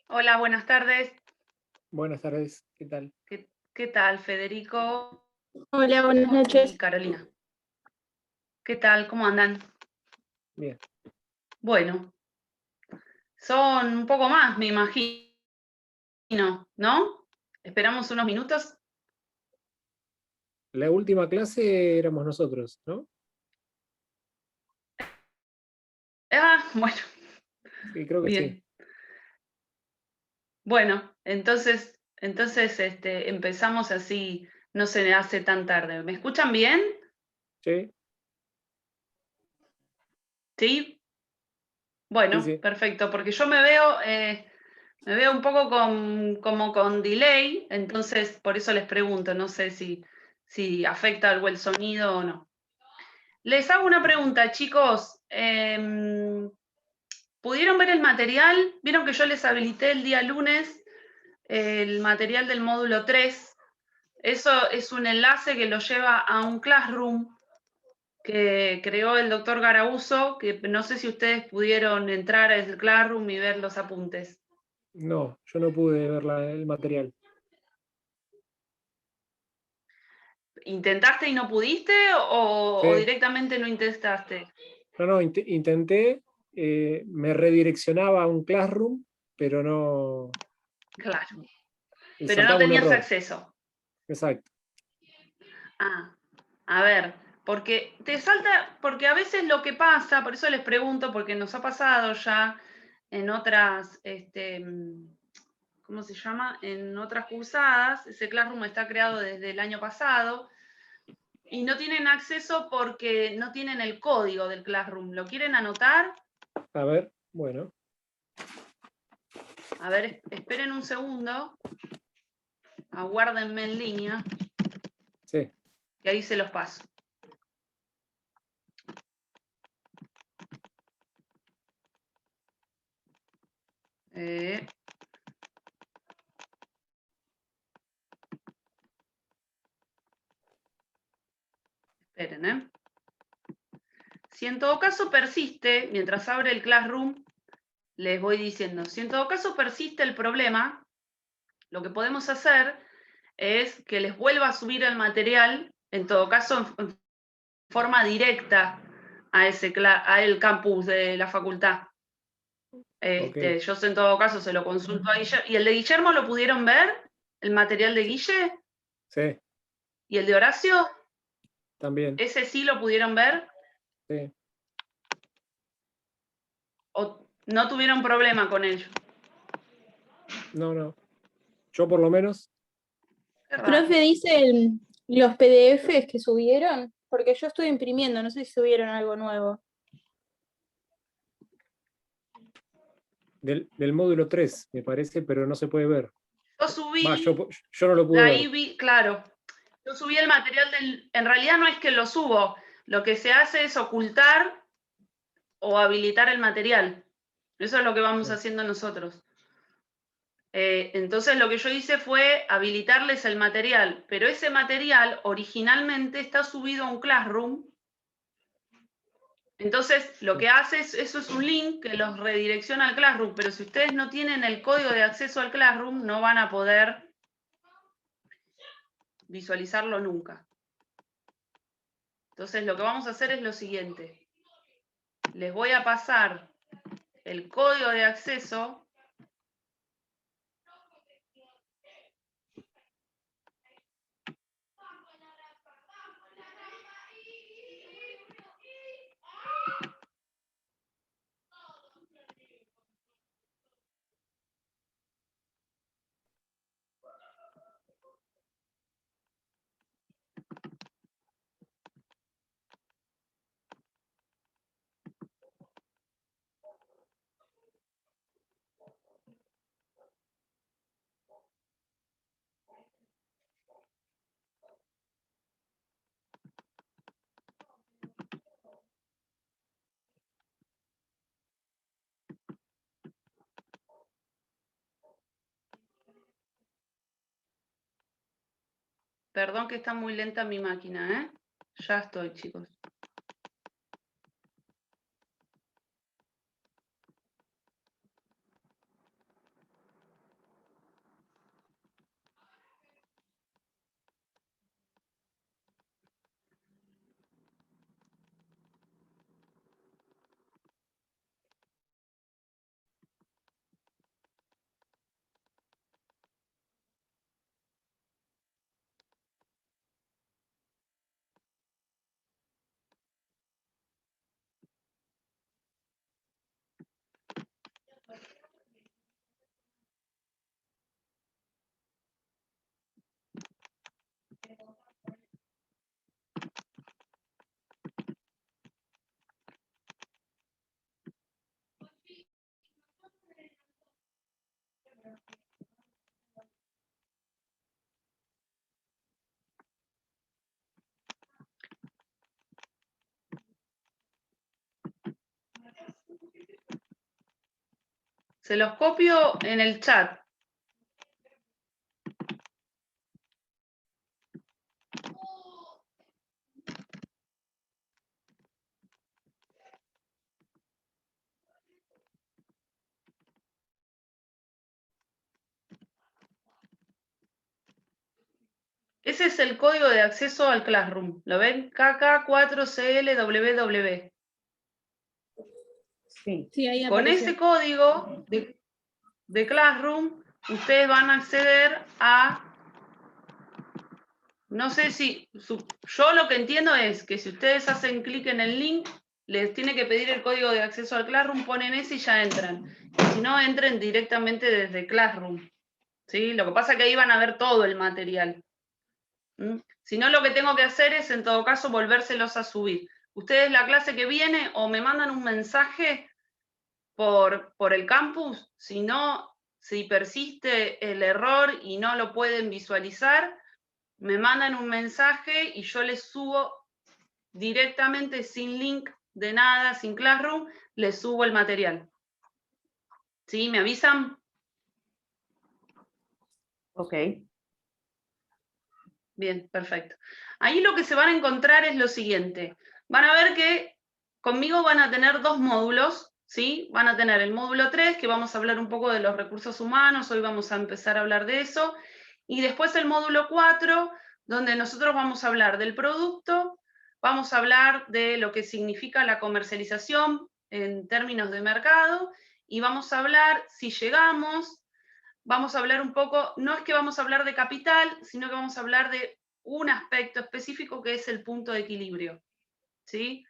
Hola, buenas tardes. Buenas tardes, ¿qué tal? ¿Qué tal, Federico Hola, buenas y noches. Carolina? ¿Qué tal? ¿Cómo andan? Bien. Bueno, son un poco más, me imagino, ¿no? Esperamos unos minutos. La última clase éramos nosotros, ¿no? Bueno, Sí, creo que sí. bien. Bueno, empezamos así, no se hace tan tarde. ¿Me escuchan bien? Sí, ¿Sí? sí, Bueno, sí. perfecto, porque yo me veo un poco como con delay, entonces por eso les pregunto, no sé si afecta algo el sonido o no. Les hago una pregunta, chicos. ¿Pudieron ver el material? Vieron que yo les habilité el día lunes el material del módulo 3. Eso es un enlace que lo lleva a un Classroom que creó el doctor Garauso, que no sé si ustedes pudieron entrar al Classroom y ver los apuntes. No, yo no pude ver el material. ¿Intentaste y no pudiste o Sí, directamente no intentaste? no, intenté, me redireccionaba a un Classroom, pero no, Claro, y pero no saltaba un tenías error. acceso. Exacto. Ah, a ver, porque te salta, porque a veces lo que pasa, por eso les pregunto, porque nos ha pasado ya en otras, ¿cómo se llama? En otras cursadas, ese Classroom está creado desde el año pasado y no tienen acceso porque no tienen el código del Classroom. ¿Lo quieren anotar? A ver, bueno, A ver, esperen un segundo, aguárdenme en línea, sí. que ahí se los paso. Eh, esperen, ¿eh? Si en todo caso persiste, mientras abre el Classroom, les voy diciendo, si en todo caso persiste el problema, lo que podemos hacer es que les vuelva a subir el material, en todo caso en forma directa a el campus de la facultad. Ok, Yo en todo caso se lo consulto a Guillermo. ¿Y el de Guillermo lo pudieron ver? ¿El material de sí, Guille? sí, ¿Y el de Horacio? también, ¿Ese sí lo pudieron ver? sí. ¿O no tuvieron problema con ello? No, no. Yo por lo menos, Qué raro. Profe, dice los PDFs que subieron, porque yo estoy imprimiendo, no sé si subieron algo nuevo. del módulo 3 me parece, pero no se puede ver. Yo Va, subí, yo no lo pude ahí ver. vi, claro, yo subí el material en realidad no es que lo subo, lo que se hace es ocultar o habilitar el material. Eso es lo que vamos Sí. haciendo nosotros. Entonces lo que yo hice fue habilitarles el material, pero ese material originalmente está subido a un Classroom. Entonces lo que hace es, eso es un link que los redirecciona al Classroom, pero si ustedes no tienen el código de acceso al Classroom, no van a poder visualizarlo nunca. Entonces lo que vamos a hacer es lo siguiente. Les voy a pasar el código de acceso. Perdón que está muy lenta mi máquina, ¿eh? Ya estoy, chicos. Se los copio en el chat. Ese es el código de acceso al Classroom. ¿Lo ven? KK4CLWW. Sí. Sí, ahí Con apareció. ese código de Classroom, ustedes van a acceder a... No sé si... Yo lo que entiendo es que si ustedes hacen clic en el link, les tiene que pedir el código de acceso al Classroom, ponen ese y ya entran. Y si no, entren directamente desde Classroom. ¿Sí? Lo que pasa es que ahí van a ver todo el material. ¿Mm? Si no, lo que tengo que hacer es, en todo caso, volvérselos a subir. Ustedes la clase que viene o me mandan un mensaje por el campus, si no, si persiste el error y no lo pueden visualizar, me mandan un mensaje y yo les subo directamente sin link de nada, sin Classroom, les subo el material. ¿Sí? ¿Me avisan? Ok. Bien, perfecto. Ahí lo que se van a encontrar es lo siguiente. Van a ver que conmigo van a tener dos módulos, ¿sí? Van a tener el módulo 3, que vamos a hablar un poco de los recursos humanos, hoy vamos a empezar a hablar de eso, y después el módulo 4, donde nosotros vamos a hablar del producto, vamos a hablar de lo que significa la comercialización en términos de mercado, y vamos a hablar, si llegamos, vamos a hablar un poco, no es que vamos a hablar de capital, sino que vamos a hablar de un aspecto específico que es el punto de equilibrio, ¿sí?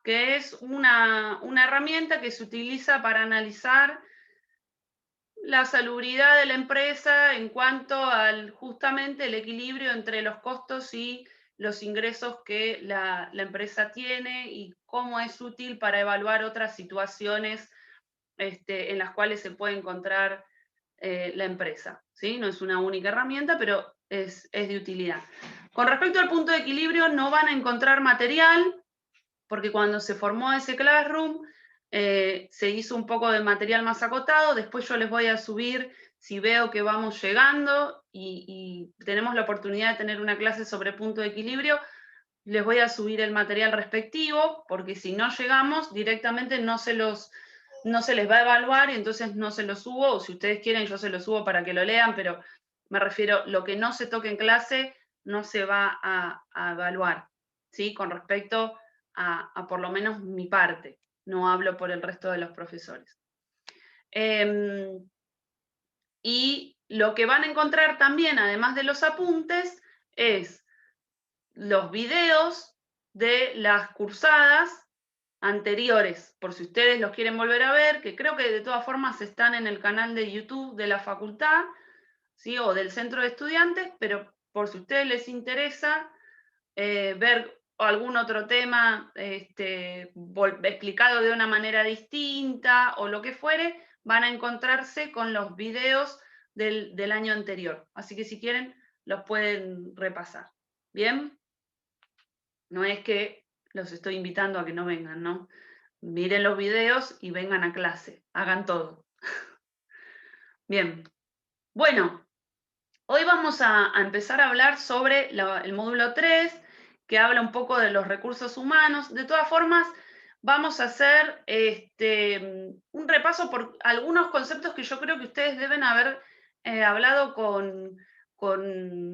Que es una herramienta que se utiliza para analizar la salubridad de la empresa en cuanto al justamente el equilibrio entre los costos y los ingresos que la empresa tiene y cómo es útil para evaluar otras situaciones en las cuales se puede encontrar la empresa, ¿sí? No es una única herramienta, pero es de utilidad. Con respecto al punto de equilibrio, no van a encontrar material, porque cuando se formó ese Classroom, se hizo un poco de material más acotado, después yo les voy a subir, si veo que vamos llegando y tenemos la oportunidad de tener una clase sobre punto de equilibrio, les voy a subir el material respectivo, porque si no llegamos, directamente no se les va a evaluar y entonces no se lo subo, o si ustedes quieren yo se lo subo para que lo lean, pero me refiero, lo que no se toque en clase no se va a evaluar, ¿sí? Con respecto a por lo menos mi parte, no hablo por el resto de los profesores. Y lo que van a encontrar también, además de los apuntes, es los videos de las cursadas anteriores, por si ustedes los quieren volver a ver, que creo que de todas formas están en el canal de YouTube de la facultad, ¿sí? O del centro de estudiantes, pero por si a ustedes les interesa ver algún otro tema explicado de una manera distinta o lo que fuere, van a encontrarse con los videos del año anterior. Así que si quieren, los pueden repasar. ¿Bien? No es que los estoy invitando a que no vengan, ¿no? Miren los videos y vengan a clase, hagan todo. Bien, bueno, hoy vamos a empezar a hablar sobre el módulo 3, que habla un poco de los recursos humanos. De todas formas, vamos a hacer un repaso por algunos conceptos que yo creo que ustedes deben haber hablado con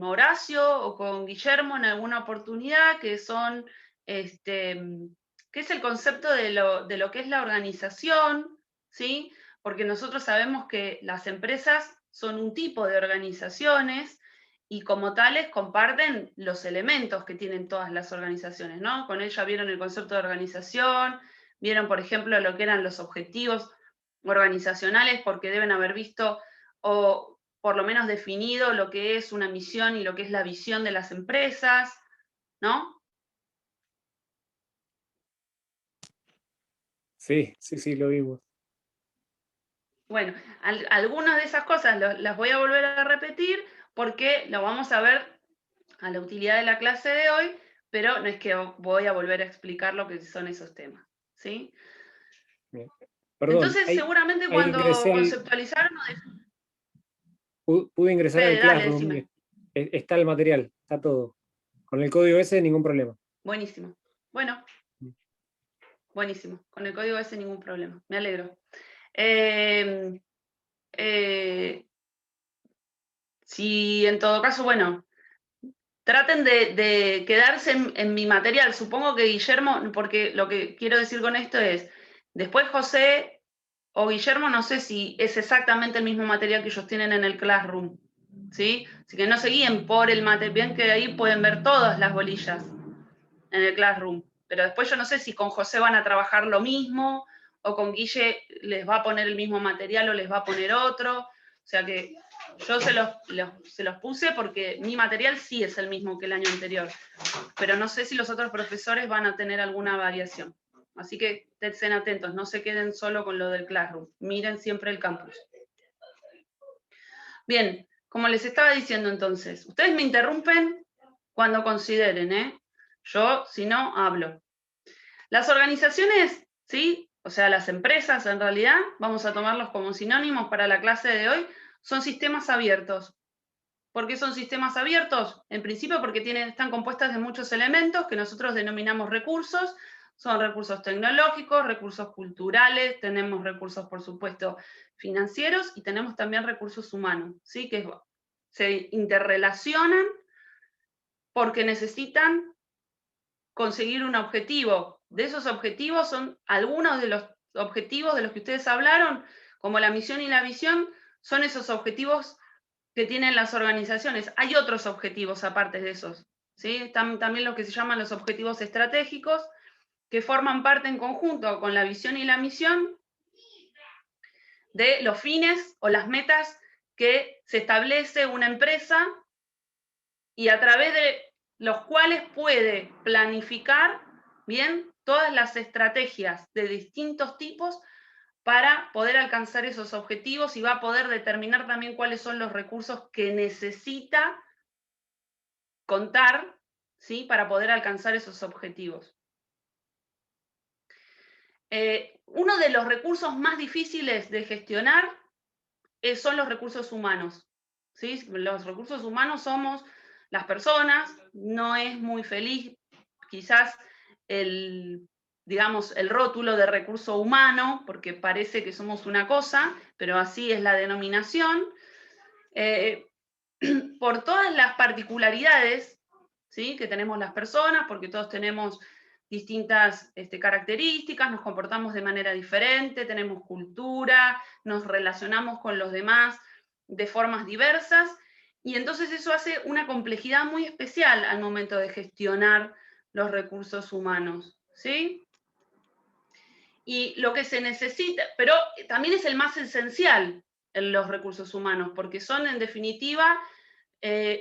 Horacio o con Guillermo en alguna oportunidad, que son que es el concepto de lo que es la organización, ¿sí? Porque nosotros sabemos que las empresas son un tipo de organizaciones y como tales comparten los elementos que tienen todas las organizaciones, ¿no? Con ella vieron el concepto de organización, vieron, por ejemplo, lo que eran los objetivos organizacionales, porque deben haber visto o por lo menos definido lo que es una misión y lo que es la visión de las empresas, ¿no? Sí, lo vimos. Bueno, algunas de esas cosas las voy a volver a repetir porque lo vamos a ver a la utilidad de la clase de hoy, pero no es que voy a volver a explicar lo que son esos temas, ¿sí? Bien. Perdón, Entonces, seguramente ahí cuando ingresé conceptualizaron, pude ingresar al Fede, dale, Classroom, decime. está el material, está todo. Con el código ese ningún problema. Buenísimo. Bueno, buenísimo. Con el código ese ningún problema. Me alegro. Si en todo caso, bueno, traten de quedarse en mi material. Supongo que Guillermo, porque lo que quiero decir con esto es, después José o Guillermo, no sé si es exactamente el mismo material que ellos tienen en el Classroom, ¿sí? Así que no se guíen por el material, bien que ahí pueden ver todas las bolillas en el Classroom, pero después yo no sé si con José van a trabajar lo mismo, o con Guille les va a poner el mismo material o les va a poner otro, o sea que yo se los puse porque mi material sí es el mismo que el año anterior, pero no sé si los otros profesores van a tener alguna variación. Así que estén atentos, no se queden solo con lo del Classroom, miren siempre el campus. Bien, como les estaba diciendo entonces, ustedes me interrumpen cuando consideren, ¿eh? Yo, si no, hablo. Las organizaciones, ¿sí? O sea, las empresas en realidad, vamos a tomarlos como sinónimos para la clase de hoy, son sistemas abiertos. ¿Por qué son sistemas abiertos? En principio porque están compuestas de muchos elementos que nosotros denominamos recursos. Son recursos tecnológicos, recursos culturales, tenemos recursos, por supuesto, financieros y tenemos también recursos humanos, ¿sí? Que se interrelacionan porque necesitan conseguir un objetivo. De esos objetivos son algunos de los objetivos de los que ustedes hablaron, como la misión y la visión, son esos objetivos que tienen las organizaciones. Hay otros objetivos aparte de esos, ¿sí? Están también los que se llaman los objetivos estratégicos, que forman parte en conjunto con la visión y la misión de los fines o las metas que se establece una empresa y a través de los cuales puede planificar bien todas las estrategias de distintos tipos para poder alcanzar esos objetivos y va a poder determinar también cuáles son los recursos que necesita contar, ¿sí? Para poder alcanzar esos objetivos. Uno de los recursos más difíciles de gestionar son los recursos humanos, ¿sí? Los recursos humanos somos las personas, no es muy feliz quizás digamos, el rótulo de recurso humano, porque parece que somos una cosa, pero así es la denominación, por todas las particularidades, ¿sí? Que tenemos las personas, porque todos tenemos distintas características, nos comportamos de manera diferente, tenemos cultura, nos relacionamos con los demás de formas diversas, y entonces eso hace una complejidad muy especial al momento de gestionar los recursos humanos, ¿sí? Y lo que se necesita, pero también es el más esencial en los recursos humanos, porque son en definitiva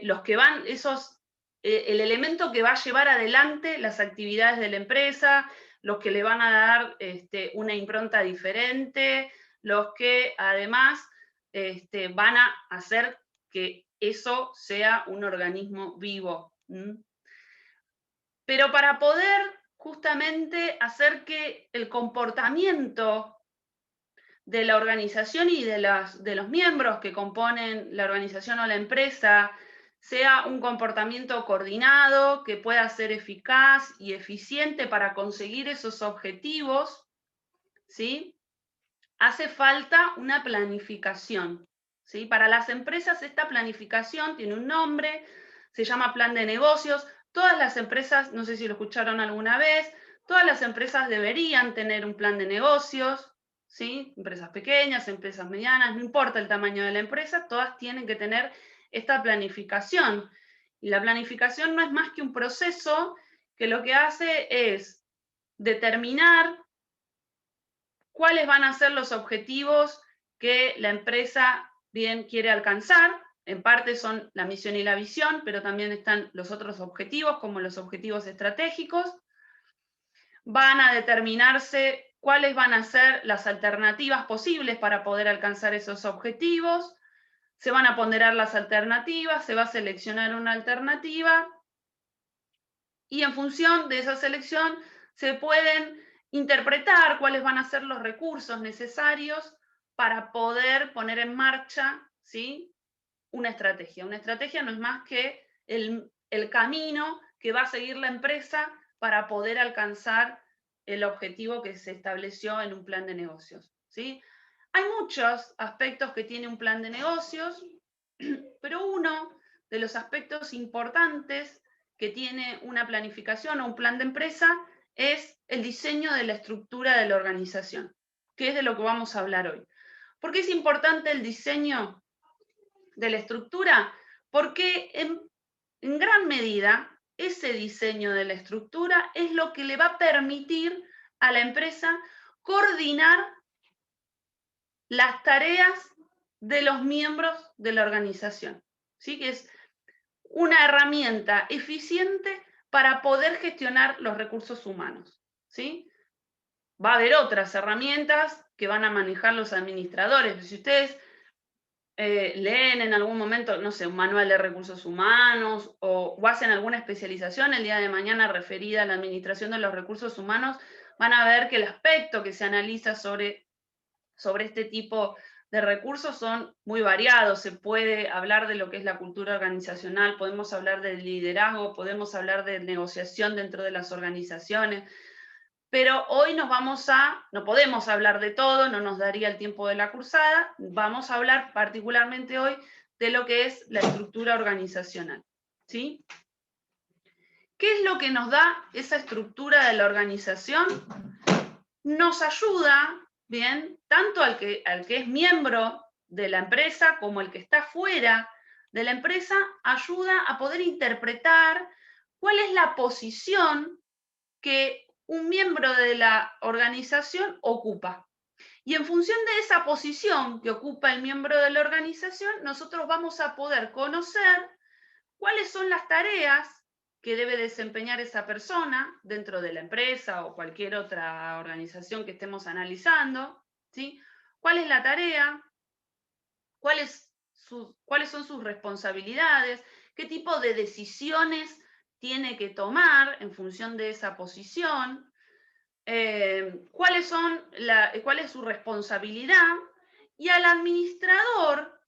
los que van, el elemento que va a llevar adelante las actividades de la empresa, los que le van a dar una impronta diferente, los que además van a hacer que eso sea un organismo vivo. Pero para poder justamente hacer que el comportamiento de la organización y de los miembros que componen la organización o la empresa sea un comportamiento coordinado, que pueda ser eficaz y eficiente para conseguir esos objetivos, ¿sí? Hace falta una planificación, ¿sí? Para las empresas esta planificación tiene un nombre, se llama plan de negocios. Todas las empresas, no sé si lo escucharon alguna vez, todas las empresas deberían tener un plan de negocios, ¿sí? Empresas pequeñas, empresas medianas, no importa el tamaño de la empresa, todas tienen que tener esta planificación. Y la planificación no es más que un proceso que lo que hace es determinar cuáles van a ser los objetivos que la empresa bien quiere alcanzar. En parte son la misión y la visión, pero también están los otros objetivos, como los objetivos estratégicos. Van a determinarse cuáles van a ser las alternativas posibles para poder alcanzar esos objetivos. Se van a ponderar las alternativas, se va a seleccionar una alternativa y en función de esa selección se pueden interpretar cuáles van a ser los recursos necesarios para poder poner en marcha, ¿sí?, una estrategia. Una estrategia no es más que el camino que va a seguir la empresa para poder alcanzar el objetivo que se estableció en un plan de negocios, ¿sí? Hay muchos aspectos que tiene un plan de negocios, pero uno de los aspectos importantes que tiene una planificación o un plan de empresa es el diseño de la estructura de la organización, que es de lo que vamos a hablar hoy. ¿Por qué es importante el diseño de la estructura? Porque en gran medida ese diseño de la estructura es lo que le va a permitir a la empresa coordinar las tareas de los miembros de la organización, ¿sí? Que es una herramienta eficiente para poder gestionar los recursos humanos, ¿sí? Va a haber otras herramientas que van a manejar los administradores. Si ustedes leen en algún momento, no sé, un manual de recursos humanos o hacen alguna especialización el día de mañana referida a la administración de los recursos humanos, van a ver que el aspecto que se analiza sobre este tipo de recursos son muy variados. Se puede hablar de lo que es la cultura organizacional, podemos hablar del liderazgo, podemos hablar de negociación dentro de las organizaciones, pero hoy no podemos hablar de todo, no nos daría el tiempo de la cursada, vamos a hablar particularmente hoy de lo que es la estructura organizacional, ¿sí? ¿Qué es lo que nos da esa estructura de la organización? Nos ayuda, bien, tanto al que es miembro de la empresa como el que está fuera de la empresa, ayuda a poder interpretar cuál es la posición que un miembro de la organización ocupa. Y en función de esa posición que ocupa el miembro de la organización, nosotros vamos a poder conocer cuáles son las tareas que debe desempeñar esa persona dentro de la empresa o cualquier otra organización que estemos analizando, ¿sí? ¿Cuál es la tarea? ¿Cuáles son sus responsabilidades? ¿Qué tipo de decisiones tiene que tomar en función de esa posición? ¿Cuál es su responsabilidad? Y al administrador,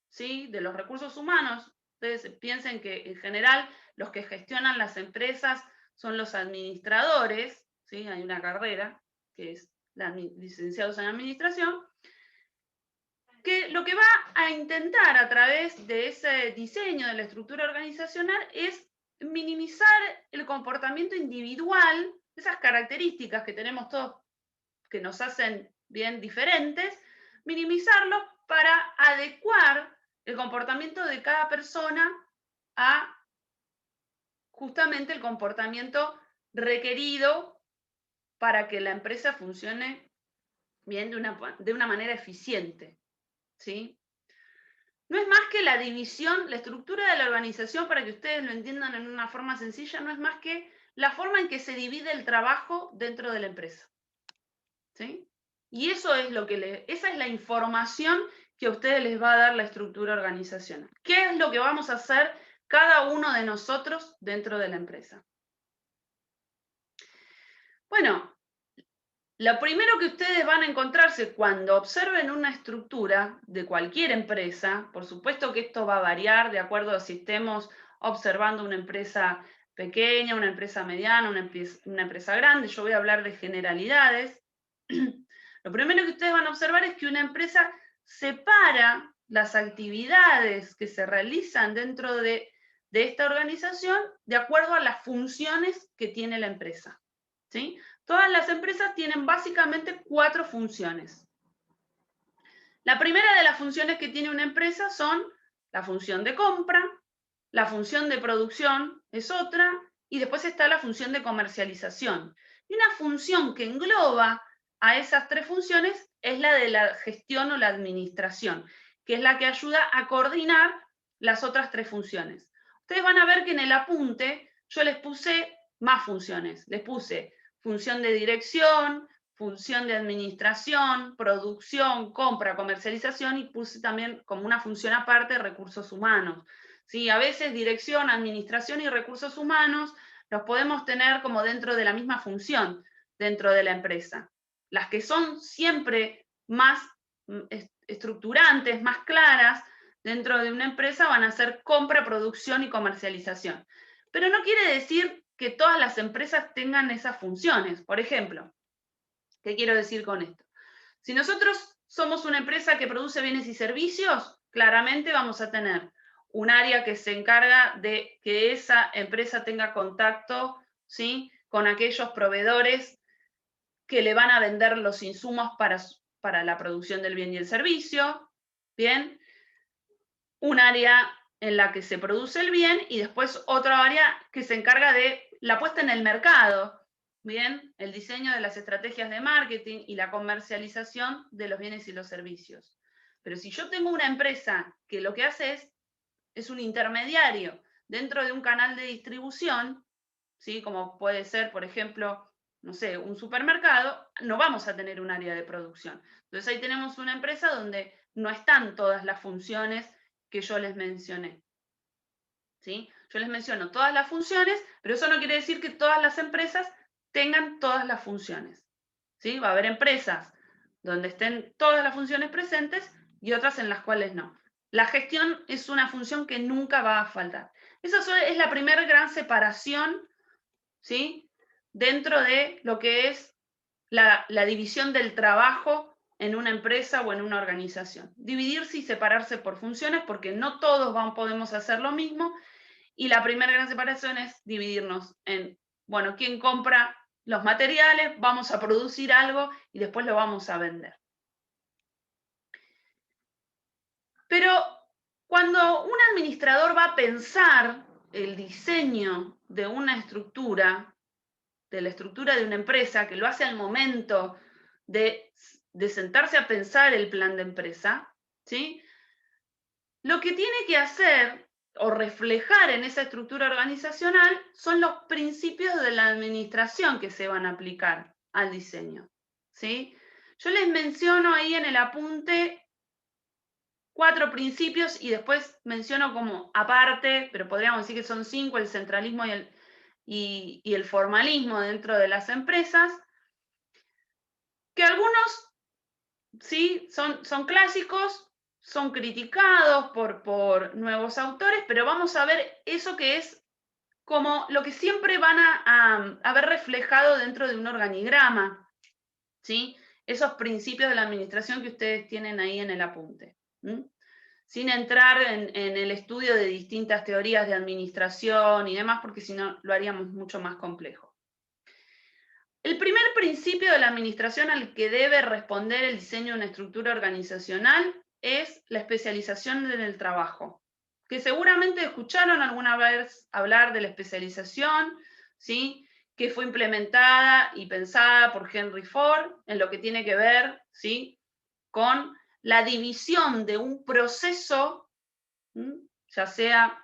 ¿sí?, de los recursos humanos, ustedes piensen que en general los que gestionan las empresas son los administradores, ¿sí? Hay una carrera que es licenciados en administración, que lo que va a intentar a través de ese diseño de la estructura organizacional es minimizar el comportamiento individual, esas características que tenemos todos que nos hacen bien diferentes, minimizarlos para adecuar el comportamiento de cada persona a justamente el comportamiento requerido para que la empresa funcione bien de una manera eficiente, ¿sí? No es más que la división, la estructura de la organización, para que ustedes lo entiendan en una forma sencilla, no es más que la forma en que se divide el trabajo dentro de la empresa, ¿sí? Y eso es esa es la información que a ustedes les va a dar la estructura organizacional. ¿Qué es lo que vamos a hacer cada uno de nosotros dentro de la empresa? Bueno, lo primero que ustedes van a encontrarse cuando observen una estructura de cualquier empresa, por supuesto que esto va a variar de acuerdo a si estemos observando una empresa pequeña, una empresa mediana, una empresa grande, yo voy a hablar de generalidades. Lo primero que ustedes van a observar es que una empresa separa las actividades que se realizan dentro de esta organización de acuerdo a las funciones que tiene la empresa, ¿sí? Todas las empresas tienen básicamente 4 funciones. La primera de las funciones que tiene una empresa son la función de compra, la función de producción es otra, y después está la función de comercialización. Y una función que engloba a esas 3 funciones es la de la gestión o la administración, que es la que ayuda a coordinar las otras 3 funciones. Ustedes van a ver que en el apunte yo les puse más funciones. Les puse función de dirección, función de administración, producción, compra, comercialización, y puse también como una función aparte recursos humanos. ¿Sí? A veces dirección, administración y recursos humanos los podemos tener como dentro de la misma función, dentro de la empresa. Las que son siempre más estructurantes, más claras dentro de una empresa van a ser compra, producción y comercialización. Pero no quiere decir que todas las empresas tengan esas funciones. Por ejemplo, ¿qué quiero decir con esto? Si nosotros somos una empresa que produce bienes y servicios, claramente vamos a tener un área que se encarga de que esa empresa tenga contacto, ¿sí?, con aquellos proveedores que le van a vender los insumos para la producción del bien y el servicio, ¿bien? Un área en la que se produce el bien y después otra área que se encarga de la puesta en el mercado, ¿bien? El diseño de las estrategias de marketing y la comercialización de los bienes y los servicios. Pero si yo tengo una empresa que lo que hace es un intermediario dentro de un canal de distribución, ¿sí?, como puede ser, por ejemplo, no sé, un supermercado, no vamos a tener un área de producción. Entonces ahí tenemos una empresa donde no están todas las funciones que yo les mencioné, ¿sí? Yo les menciono todas las funciones, pero eso no quiere decir que todas las empresas tengan todas las funciones, ¿sí? Va a haber empresas donde estén todas las funciones presentes y otras en las cuales no. La gestión es una función que nunca va a faltar. Esa es la primera gran separación, ¿sí?, dentro de lo que es la división del trabajo en una empresa o en una organización. Dividirse y separarse por funciones porque no todos podemos hacer lo mismo, y la primera gran separación es dividirnos en, bueno, ¿quién compra los materiales? Vamos a producir algo y después lo vamos a vender. Pero cuando un administrador va a pensar el diseño de una estructura, de la estructura de una empresa, que lo hace al momento de sentarse a pensar el plan de empresa, ¿sí?, lo que tiene que hacer o reflejar en esa estructura organizacional son los principios de la administración que se van a aplicar al diseño, ¿sí? Yo les menciono ahí en el apunte 4 principios y después menciono como aparte, pero podríamos decir que son 5, el centralismo y el formalismo dentro de las empresas, que algunos, sí, son clásicos, son criticados por nuevos autores, pero vamos a ver eso que es como lo que siempre van a ver reflejado dentro de un organigrama, ¿sí? Esos principios de la administración que ustedes tienen ahí en el apunte. Sin entrar en el estudio de distintas teorías de administración y demás, porque si no lo haríamos mucho más complejo. El primer principio de la administración al que debe responder el diseño de una estructura organizacional es la especialización en el trabajo, que seguramente escucharon alguna vez hablar de la especialización, ¿sí?, que fue implementada y pensada por Henry Ford en lo que tiene que ver, ¿sí?, con la división de un proceso, ya sea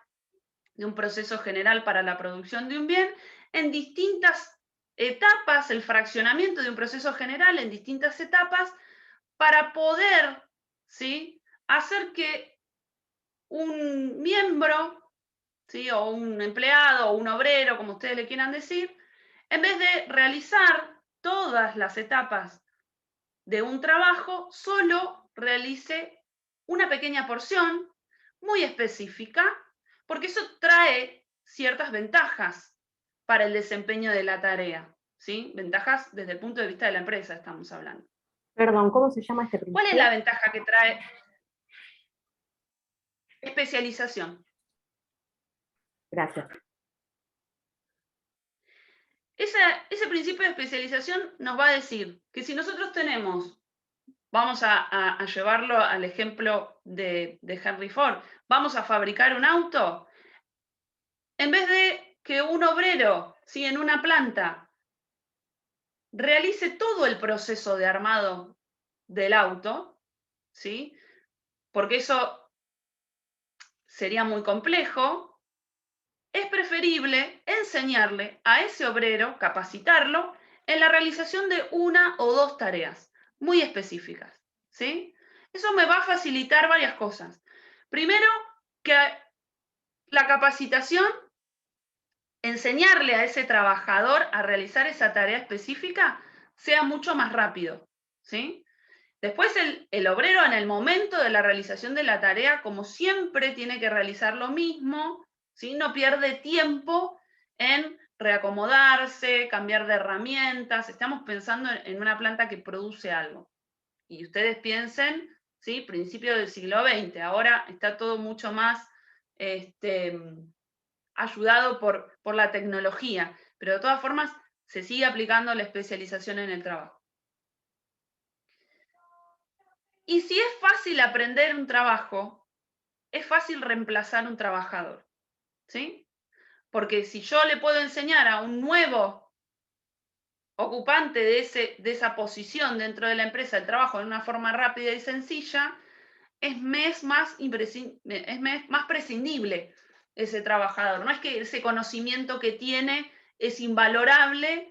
de un proceso general para la producción de un bien, en distintas etapas, el fraccionamiento de un proceso general en distintas etapas, para poder, ¿sí?, hacer que un miembro, ¿sí?, o un empleado, o un obrero, como ustedes le quieran decir, en vez de realizar todas las etapas de un trabajo, solo realice una pequeña porción muy específica, porque eso trae ciertas ventajas para el desempeño de la tarea, ¿sí? Ventajas desde el punto de vista de la empresa estamos hablando. Perdón, ¿cómo se llama este principio? ¿Cuál es la ventaja que trae? Especialización. Gracias. Ese principio de especialización nos va a decir que si nosotros tenemos, vamos a llevarlo al ejemplo de Henry Ford, vamos a fabricar un auto, en vez de que un obrero, ¿sí?, en una planta realice todo el proceso de armado del auto, ¿sí?, porque eso sería muy complejo, es preferible enseñarle a ese obrero, capacitarlo, en la realización de una o dos tareas muy específicas, ¿sí? Eso me va a facilitar varias cosas. Primero, que la capacitación enseñarle a ese trabajador a realizar esa tarea específica sea mucho más rápido, ¿sí? Después el obrero en el momento de la realización de la tarea, como siempre, tiene que realizar lo mismo, ¿sí? No pierde tiempo en reacomodarse, cambiar de herramientas. Estamos pensando en una planta que produce algo. Y ustedes piensen, ¿sí? Principio del siglo XX, ahora está todo mucho más ayudado por la tecnología, pero de todas formas se sigue aplicando la especialización en el trabajo. Y si es fácil aprender un trabajo, es fácil reemplazar un trabajador, ¿sí? Porque si yo le puedo enseñar a un nuevo ocupante de esa posición dentro de la empresa el trabajo de una forma rápida y sencilla, es más prescindible ese trabajador. No es que ese conocimiento que tiene es invalorable,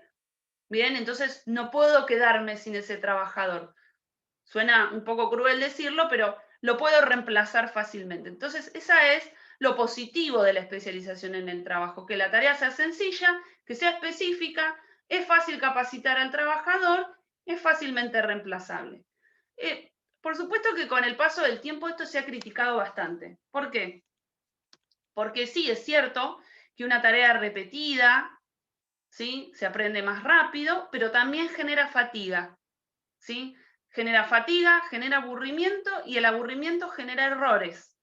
bien, entonces no puedo quedarme sin ese trabajador. Suena un poco cruel decirlo, pero lo puedo reemplazar fácilmente. Entonces, esa es lo positivo de la especialización en el trabajo, que la tarea sea sencilla, que sea específica, es fácil capacitar al trabajador, es fácilmente reemplazable. Por supuesto que con el paso del tiempo esto se ha criticado bastante. ¿Por qué? Porque sí, es cierto que una tarea repetida, ¿sí? Se aprende más rápido, pero también genera fatiga, ¿sí? Genera fatiga, genera aburrimiento y el aburrimiento genera errores.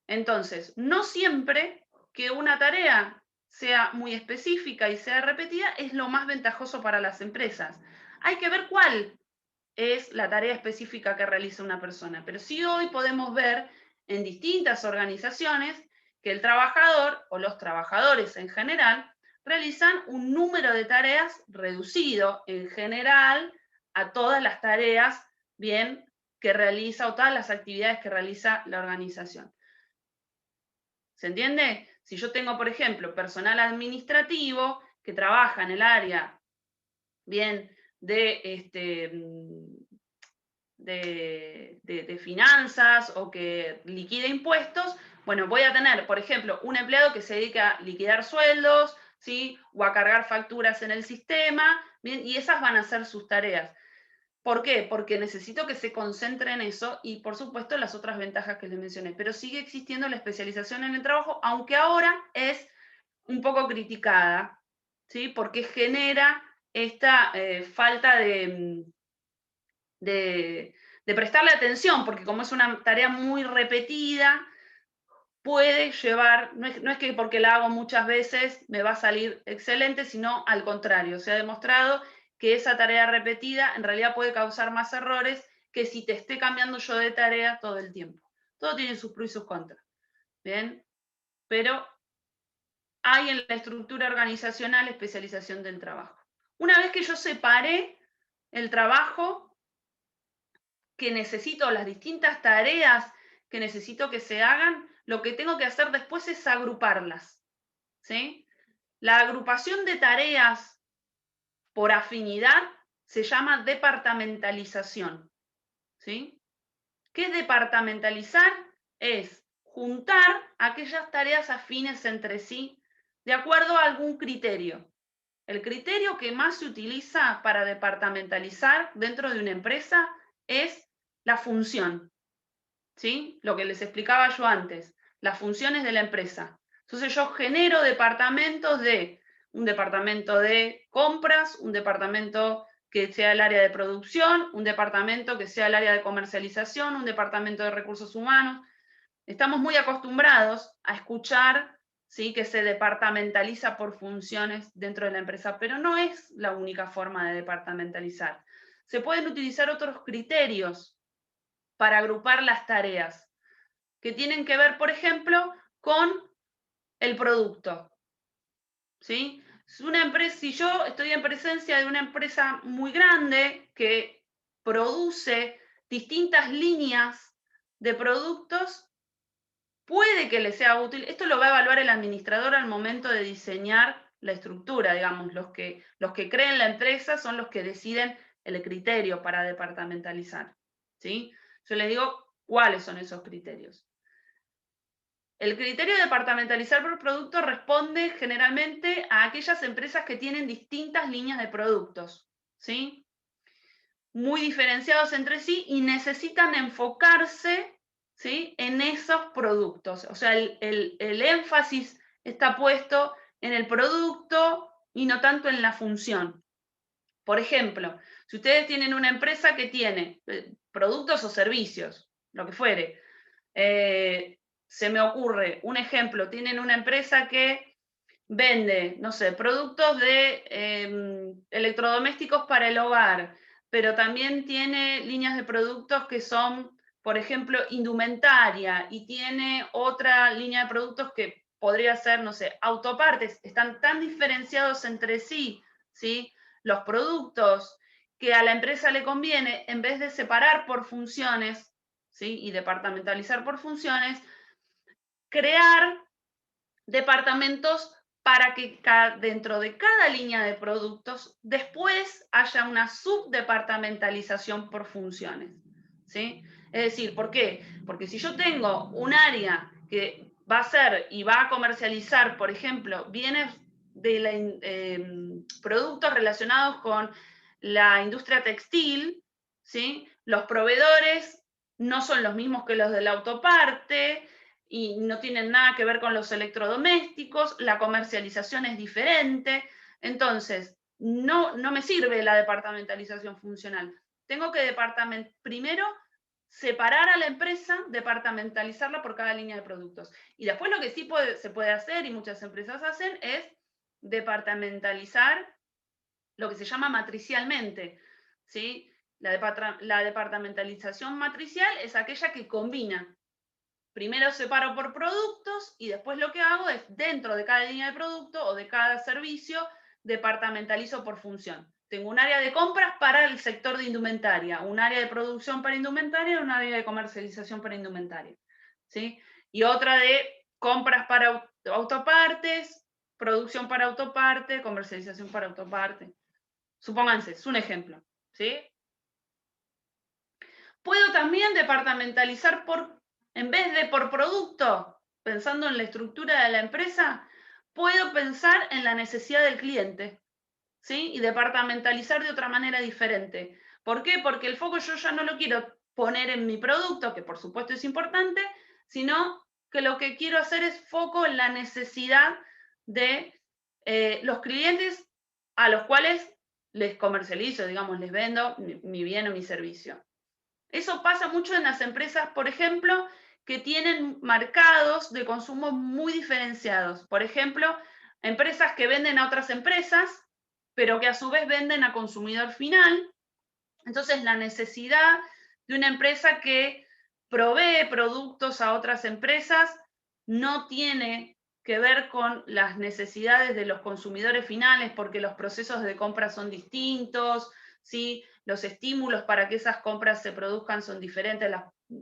Entonces, no siempre que una tarea sea muy específica y sea repetida es lo más ventajoso para las empresas. Hay que ver cuál es la tarea específica que realiza una persona. Pero sí hoy podemos ver en distintas organizaciones que el trabajador o los trabajadores en general realizan un número de tareas reducido en general a todas las tareas bien que realiza o todas las actividades que realiza la organización. ¿Se entiende? Si yo tengo, por ejemplo, personal administrativo que trabaja en el área bien de finanzas o que liquide impuestos, bueno, voy a tener, por ejemplo, un empleado que se dedica a liquidar sueldos, ¿sí? O a cargar facturas en el sistema, ¿bien? Y esas van a ser sus tareas. ¿Por qué? Porque necesito que se concentre en eso y, por supuesto, las otras ventajas que les mencioné. Pero sigue existiendo la especialización en el trabajo, aunque ahora es un poco criticada, ¿sí? Porque genera esta falta de prestarle atención, porque como es una tarea muy repetida, puede llevar, no es que porque la hago muchas veces me va a salir excelente, sino al contrario, se ha demostrado que esa tarea repetida en realidad puede causar más errores que si te esté cambiando yo de tarea todo el tiempo. Todo tiene sus pros y sus contras, ¿bien? Pero hay en la estructura organizacional especialización del trabajo. Una vez que yo separé el trabajo que necesito, las distintas tareas que necesito que se hagan, lo que tengo que hacer después es agruparlas, ¿sí? La agrupación de tareas por afinidad se llama departamentalización, ¿sí? ¿Qué es departamentalizar? Es juntar aquellas tareas afines entre sí de acuerdo a algún criterio. El criterio que más se utiliza para departamentalizar dentro de una empresa es la función, ¿sí? Lo que les explicaba yo antes, las funciones de la empresa. Entonces yo genero departamentos un departamento de compras, un departamento que sea el área de producción, un departamento que sea el área de comercialización, un departamento de recursos humanos. Estamos muy acostumbrados a escuchar, ¿sí?, que se departamentaliza por funciones dentro de la empresa, pero no es la única forma de departamentalizar. Se pueden utilizar otros criterios para agrupar las tareas, que tienen que ver, por ejemplo, con el producto, ¿sí? Si yo estoy en presencia de una empresa muy grande que produce distintas líneas de productos, puede que le sea útil. Esto lo va a evaluar el administrador al momento de diseñar la estructura, digamos. Los que creen la empresa son los que deciden el criterio para departamentalizar, ¿sí? Yo les digo cuáles son esos criterios. El criterio de departamentalizar por producto responde generalmente a aquellas empresas que tienen distintas líneas de productos, ¿sí? Muy diferenciados entre sí y necesitan enfocarse, ¿sí?, en esos productos. O sea, el énfasis está puesto en el producto y no tanto en la función. Por ejemplo, si ustedes tienen una empresa que tiene productos o servicios, lo que fuere, se me ocurre un ejemplo, tienen una empresa que vende, no sé, productos de electrodomésticos para el hogar, pero también tiene líneas de productos que son, por ejemplo, indumentaria, y tiene otra línea de productos que podría ser, no sé, autopartes. Están tan diferenciados entre sí, ¿sí?, los productos, que a la empresa le conviene, en vez de separar por funciones, ¿sí?, y departamentalizar por funciones, crear departamentos para que dentro de cada línea de productos después haya una subdepartamentalización por funciones, ¿sí? Es decir, ¿por qué? Porque si yo tengo un área que va a hacer y va a comercializar, por ejemplo, bienes de productos relacionados con la industria textil, ¿sí?, los proveedores no son los mismos que los de la autoparte, y no tienen nada que ver con los electrodomésticos, la comercialización es diferente, entonces no me sirve la departamentalización funcional. Tengo que primero separar a la empresa, departamentalizarla por cada línea de productos. Y después lo que sí se puede hacer, y muchas empresas hacen, es departamentalizar lo que se llama matricialmente, ¿sí? La departamentalización matricial es aquella que combina. Primero separo por productos y después lo que hago es, dentro de cada línea de producto o de cada servicio, departamentalizo por función. Tengo un área de compras para el sector de indumentaria, un área de producción para indumentaria y un área de comercialización para indumentaria, ¿sí? Y otra de compras para autopartes, producción para autoparte, comercialización para autoparte. Supónganse, es un ejemplo, ¿sí? Puedo también departamentalizar en vez de por producto, pensando en la estructura de la empresa, puedo pensar en la necesidad del cliente, ¿sí? Y departamentalizar de otra manera diferente. ¿Por qué? Porque el foco yo ya no lo quiero poner en mi producto, que por supuesto es importante, sino que lo que quiero hacer es foco en la necesidad de los clientes a los cuales les comercializo, digamos, les vendo mi bien o mi servicio. Eso pasa mucho en las empresas, por ejemplo, que tienen mercados de consumo muy diferenciados. Por ejemplo, empresas que venden a otras empresas, pero que a su vez venden a consumidor final. Entonces, la necesidad de una empresa que provee productos a otras empresas no tiene que ver con las necesidades de los consumidores finales, porque los procesos de compra son distintos, ¿sí? Los estímulos para que esas compras se produzcan son diferentes,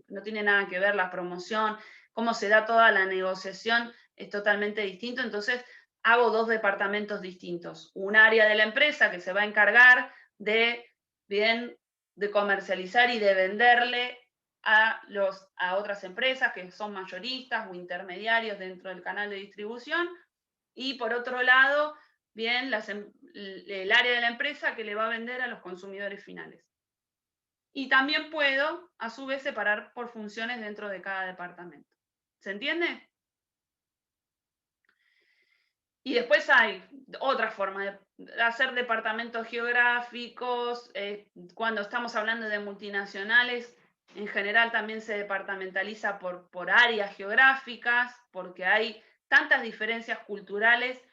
no tiene nada que ver la promoción, cómo se da toda la negociación es totalmente distinto. Entonces, hago dos departamentos distintos. Un área de la empresa que se va a encargar de comercializar y de venderle a otras empresas que son mayoristas o intermediarios dentro del canal de distribución, y por otro lado, el área de la empresa que le va a vender a los consumidores finales. Y también puedo, a su vez, separar por funciones dentro de cada departamento. ¿Se entiende? Y después hay otra forma de hacer departamentos geográficos. Cuando estamos hablando de multinacionales, en general también se departamentaliza por áreas geográficas, porque hay tantas diferencias culturales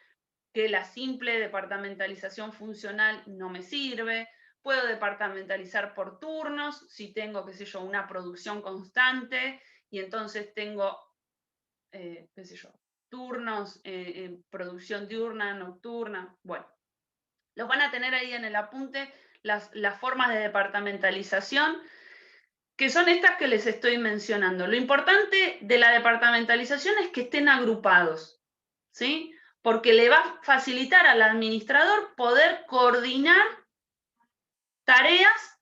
que la simple departamentalización funcional no me sirve. Puedo departamentalizar por turnos, si tengo, qué sé yo, una producción constante, y entonces tengo, qué sé yo, turnos, producción diurna, nocturna. Bueno, los van a tener ahí en el apunte las formas de departamentalización, que son estas que les estoy mencionando. Lo importante de la departamentalización es que estén agrupados, ¿sí? Porque le va a facilitar al administrador poder coordinar tareas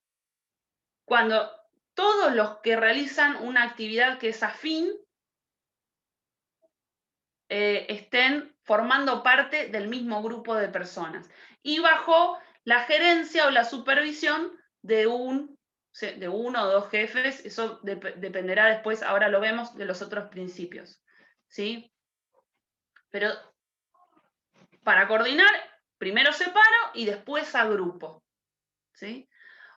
cuando todos los que realizan una actividad que es afín estén formando parte del mismo grupo de personas y bajo la gerencia o la supervisión de uno o dos jefes. Eso dependerá después, ahora lo vemos, de los otros principios, ¿sí? Pero para coordinar, primero separo y después agrupo, ¿sí?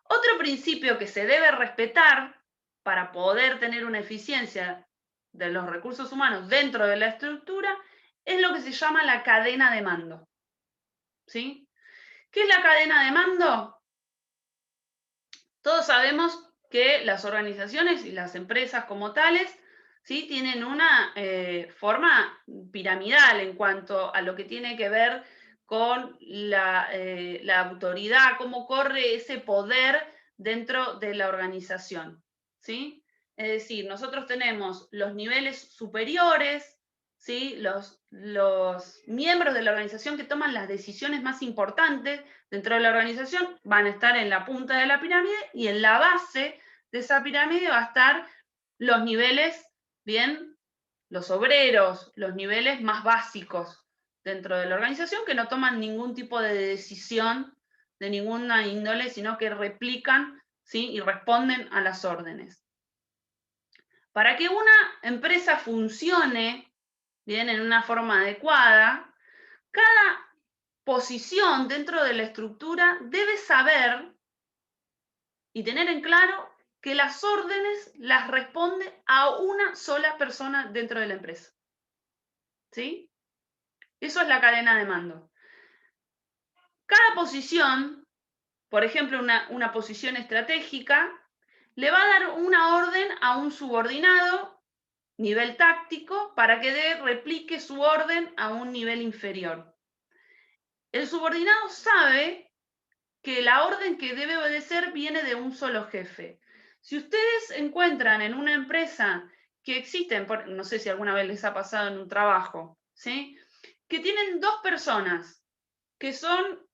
Otro principio que se debe respetar para poder tener una eficiencia de los recursos humanos dentro de la estructura es lo que se llama la cadena de mando, ¿sí? ¿Qué es la cadena de mando? Todos sabemos que las organizaciones y las empresas como tales, ¿sí?, tienen una forma piramidal en cuanto a lo que tiene que ver con la autoridad, cómo corre ese poder dentro de la organización, ¿sí? Es decir, nosotros tenemos los niveles superiores, ¿sí?, los miembros de la organización que toman las decisiones más importantes dentro de la organización van a estar en la punta de la pirámide, y en la base de esa pirámide va a estar los niveles, bien, los obreros, los niveles más básicos dentro de la organización, que no toman ningún tipo de decisión de ninguna índole, sino que replican, ¿sí?, y responden a las órdenes. Para que una empresa funcione bien, en una forma adecuada, cada posición dentro de la estructura debe saber y tener en claro que las órdenes las responde a una sola persona dentro de la empresa, ¿sí? Eso es la cadena de mando. Cada posición, por ejemplo, una posición estratégica, le va a dar una orden a un subordinado, nivel táctico, para que replique su orden a un nivel inferior. El subordinado sabe que la orden que debe obedecer viene de un solo jefe. Si ustedes encuentran en una empresa que existen, no sé si alguna vez les ha pasado en un trabajo, ¿sí?, que tienen dos personas que son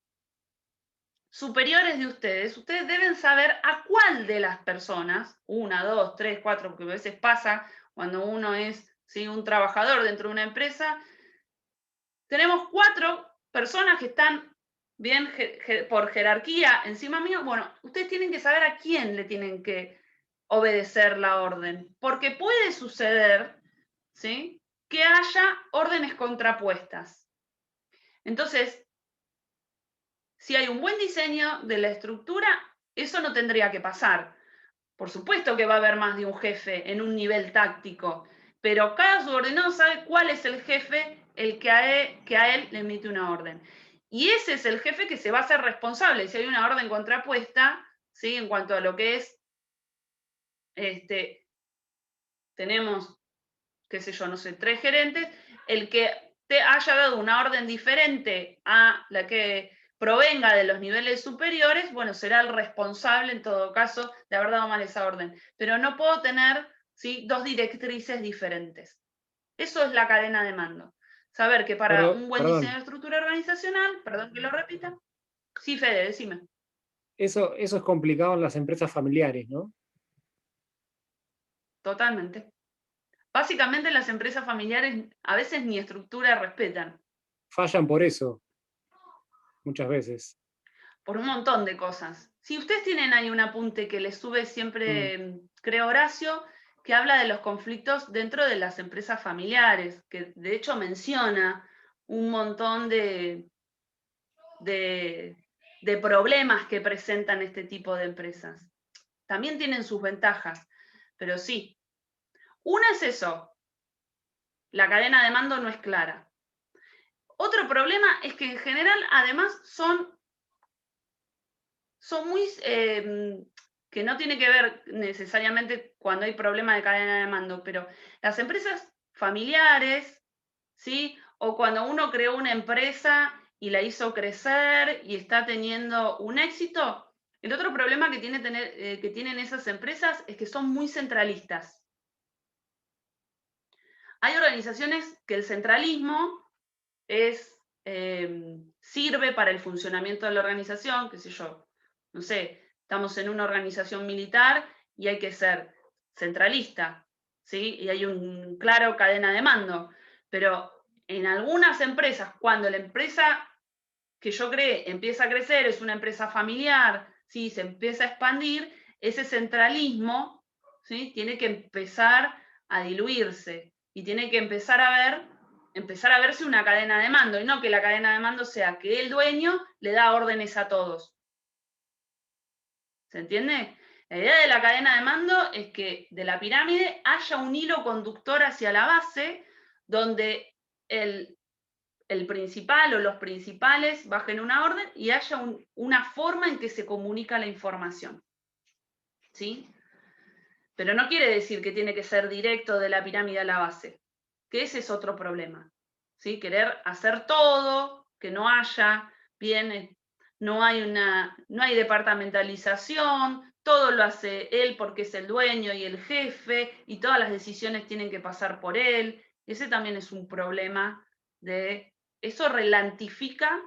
superiores de ustedes, ustedes deben saber a cuál de las personas, una, dos, tres, cuatro, porque a veces pasa cuando uno es, ¿sí?, un trabajador dentro de una empresa, tenemos 4 personas que están bien por jerarquía encima mío. Bueno, ustedes tienen que saber a quién le tienen que obedecer la orden, porque puede suceder, ¿sí?, que haya órdenes contrapuestas. Entonces, si hay un buen diseño de la estructura, eso no tendría que pasar. Por supuesto que va a haber más de un jefe en un nivel táctico, pero cada subordinado sabe cuál es el jefe el que a él le emite una orden. Y ese es el jefe que se va a hacer responsable si hay una orden contrapuesta, ¿sí?, en cuanto a lo que es, tenemos, qué sé yo, no sé, 3 gerentes, el que te haya dado una orden diferente a la que provenga de los niveles superiores, bueno, será el responsable en todo caso de haber dado mal esa orden. Pero no puedo tener, ¿sí?, 2 directrices diferentes. Eso es la cadena de mando. Saber que para un buen diseño de estructura organizacional, perdón que lo repita. Sí, Fede, decime. Eso es complicado en las empresas familiares, ¿no? Totalmente. Básicamente las empresas familiares a veces ni estructura respetan. Fallan por eso, muchas veces. Por un montón de cosas. Si ustedes tienen ahí un apunte que les sube siempre, creo, Horacio, que habla de los conflictos dentro de las empresas familiares, que de hecho menciona un montón de problemas que presentan este tipo de empresas. También tienen sus ventajas, pero sí. Una es eso, la cadena de mando no es clara. Otro problema es que en general, además, son muy, que no tiene que ver necesariamente cuando hay problema de cadena de mando, pero las empresas familiares, ¿sí?, o cuando uno creó una empresa y la hizo crecer y está teniendo un éxito, el otro problema que tienen esas empresas es que son muy centralistas. Hay organizaciones que el centralismo sirve para el funcionamiento de la organización, qué sé yo, no sé, estamos en una organización militar y hay que ser centralista, ¿sí?, y hay un claro cadena de mando, pero en algunas empresas, cuando la empresa que yo creé empieza a crecer, es una empresa familiar, ¿sí? Se empieza a expandir, ese centralismo, ¿sí? Tiene que empezar a diluirse y tiene que empezar a verse una cadena de mando, y no que la cadena de mando sea que el dueño le da órdenes a todos. ¿Se entiende? La idea de la cadena de mando es que de la pirámide haya un hilo conductor hacia la base, donde el principal o los principales bajen una orden y haya una forma en que se comunica la información. ¿Sí? Pero no quiere decir que tiene que ser directo de la pirámide a la base, que ese es otro problema. ¿Sí? Querer hacer todo, que no haya bien, no hay departamentalización, todo lo hace él porque es el dueño y el jefe, y todas las decisiones tienen que pasar por él. Ese también es un problema eso relantifica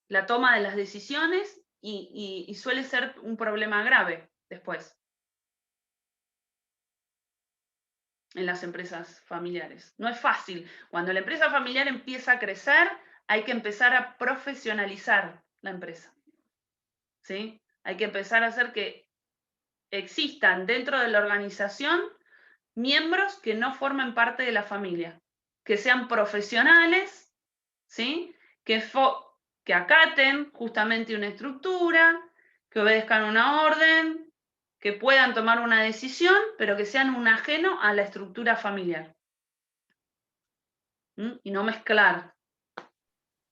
la toma de las decisiones y suele ser un problema grave después en las empresas familiares. No es fácil. Cuando la empresa familiar empieza a crecer, hay que empezar a profesionalizar la empresa. ¿Sí? Hay que empezar a hacer que existan dentro de la organización miembros que no formen parte de la familia, que sean profesionales, ¿sí? Que acaten justamente una estructura, que obedezcan una orden, que puedan tomar una decisión, pero que sean un ajeno a la estructura familiar. Y no mezclar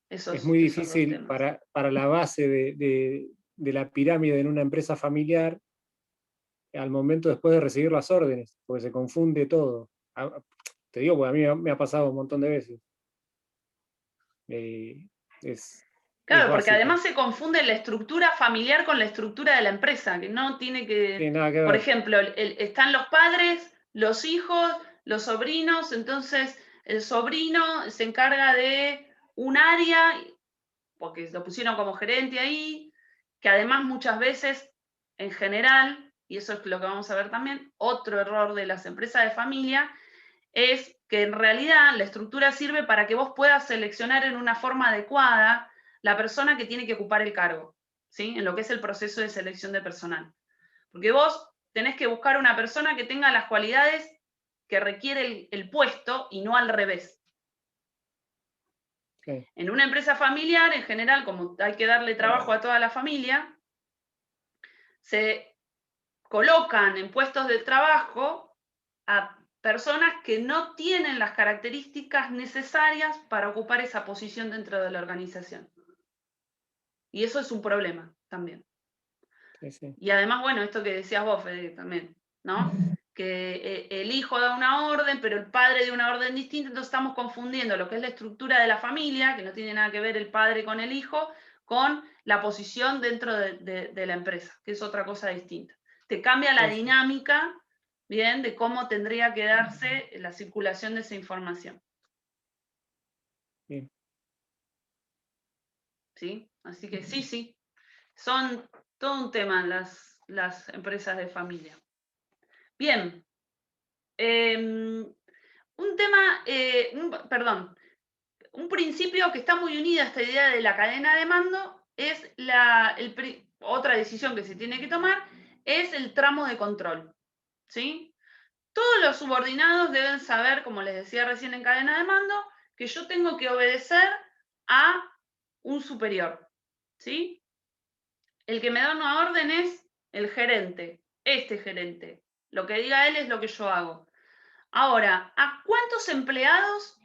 esos Es muy dos difícil temas. para la base de la pirámide en una empresa familiar al momento después de recibir las órdenes, porque se confunde todo. Te digo, porque a mí me ha pasado un montón de veces. Es Claro, porque básico. además se confunde la estructura familiar con la estructura de la empresa, que no tiene que... Tiene nada que ver. Por ejemplo, están los padres, los hijos, los sobrinos, entonces el sobrino se encarga de un área, porque lo pusieron como gerente ahí, que además muchas veces, en general, y eso es lo que vamos a ver también, otro error de las empresas de familia, es que en realidad la estructura sirve para que vos puedas seleccionar en una forma adecuada la persona que tiene que ocupar el cargo, ¿sí? En lo que es el proceso de selección de personal. Porque vos tenés que buscar una persona que tenga las cualidades que requiere el puesto y no al revés. Okay. En una empresa familiar, en general, como hay que darle trabajo a toda la familia, se colocan en puestos de trabajo a personas que no tienen las características necesarias para ocupar esa posición dentro de la organización. Y eso es un problema también. Sí, sí. Y además, bueno, esto que decías vos, Fede, también, ¿no? Que el hijo da una orden, pero el padre da una orden distinta, entonces estamos confundiendo lo que es la estructura de la familia, que no tiene nada que ver el padre con el hijo, con la posición dentro de la empresa, que es otra cosa distinta. Te cambia la dinámica, bien, de cómo tendría que darse la circulación de esa información. Bien. ¿Sí? Así que sí, son todo un tema las empresas de familia. Bien. Un tema, un principio que está muy unido a esta idea de la cadena de mando es otra decisión que se tiene que tomar, es el tramo de control. ¿Sí? Todos los subordinados deben saber, como les decía recién en cadena de mando, que yo tengo que obedecer a un superior. ¿Sí? El que me da una orden es el gerente, este gerente. Lo que diga él es lo que yo hago. Ahora, ¿a cuántos empleados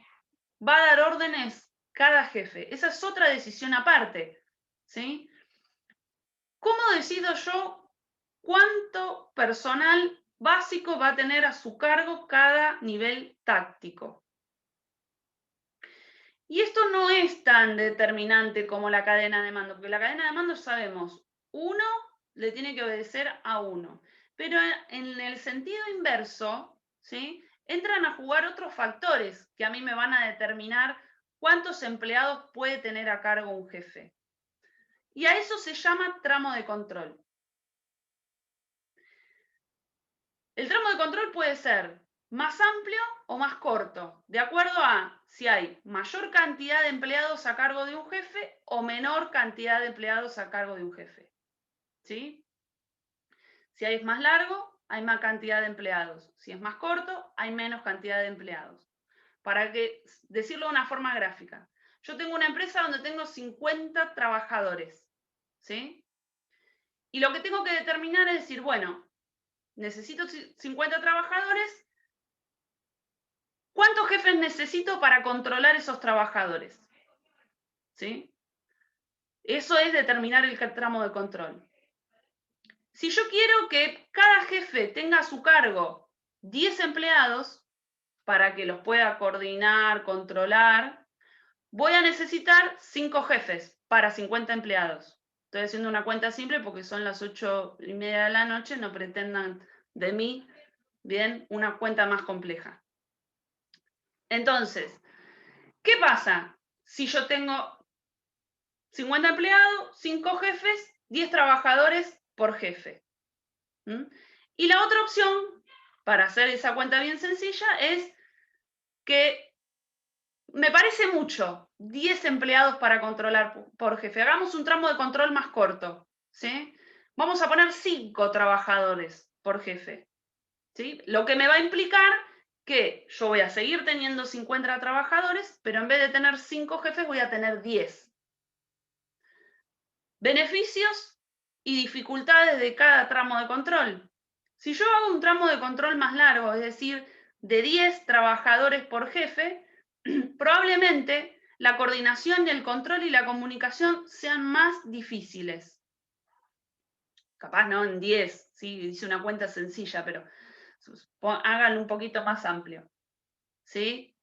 va a dar órdenes cada jefe? Esa es otra decisión aparte, ¿sí? ¿Cómo decido yo cuánto personal básico va a tener a su cargo cada nivel táctico? Y esto no es tan determinante como la cadena de mando, porque la cadena de mando sabemos, uno le tiene que obedecer a uno. Pero en el sentido inverso, ¿sí? Entran a jugar otros factores que a mí me van a determinar cuántos empleados puede tener a cargo un jefe. Y a eso se llama tramo de control. El tramo de control puede ser más amplio o más corto, de acuerdo a si hay mayor cantidad de empleados a cargo de un jefe o menor cantidad de empleados a cargo de un jefe. ¿Sí? Si es más largo, hay más cantidad de empleados. Si es más corto, hay menos cantidad de empleados. Para decirlo de una forma gráfica. Yo tengo una empresa donde tengo 50 trabajadores. ¿Sí? Y lo que tengo que determinar es decir, bueno, necesito 50 trabajadores. ¿Cuántos jefes necesito para controlar esos trabajadores? ¿Sí? Eso es determinar el tramo de control. Si yo quiero que cada jefe tenga a su cargo 10 empleados para que los pueda coordinar, controlar, voy a necesitar 5 jefes para 50 empleados. Estoy haciendo una cuenta simple porque son las 8:30 de la noche, no pretendan de mí, bien, una cuenta más compleja. Entonces, ¿qué pasa si yo tengo 50 empleados, 5 jefes, 10 trabajadores por jefe? Y la otra opción, para hacer esa cuenta bien sencilla, es que me parece mucho 10 empleados para controlar por jefe. Hagamos un tramo de control más corto, ¿sí? Vamos a poner 5 trabajadores por jefe, ¿sí? Lo que me va a implicar que yo voy a seguir teniendo 50 trabajadores, pero en vez de tener 5 jefes voy a tener 10. Beneficios y dificultades de cada tramo de control. Si yo hago un tramo de control más largo, es decir, de 10 trabajadores por jefe, probablemente la coordinación, el control y la comunicación sean más difíciles. Capaz no en 10, ¿sí? Hice una cuenta sencilla, pero háganlo un poquito más amplio. ¿Sí?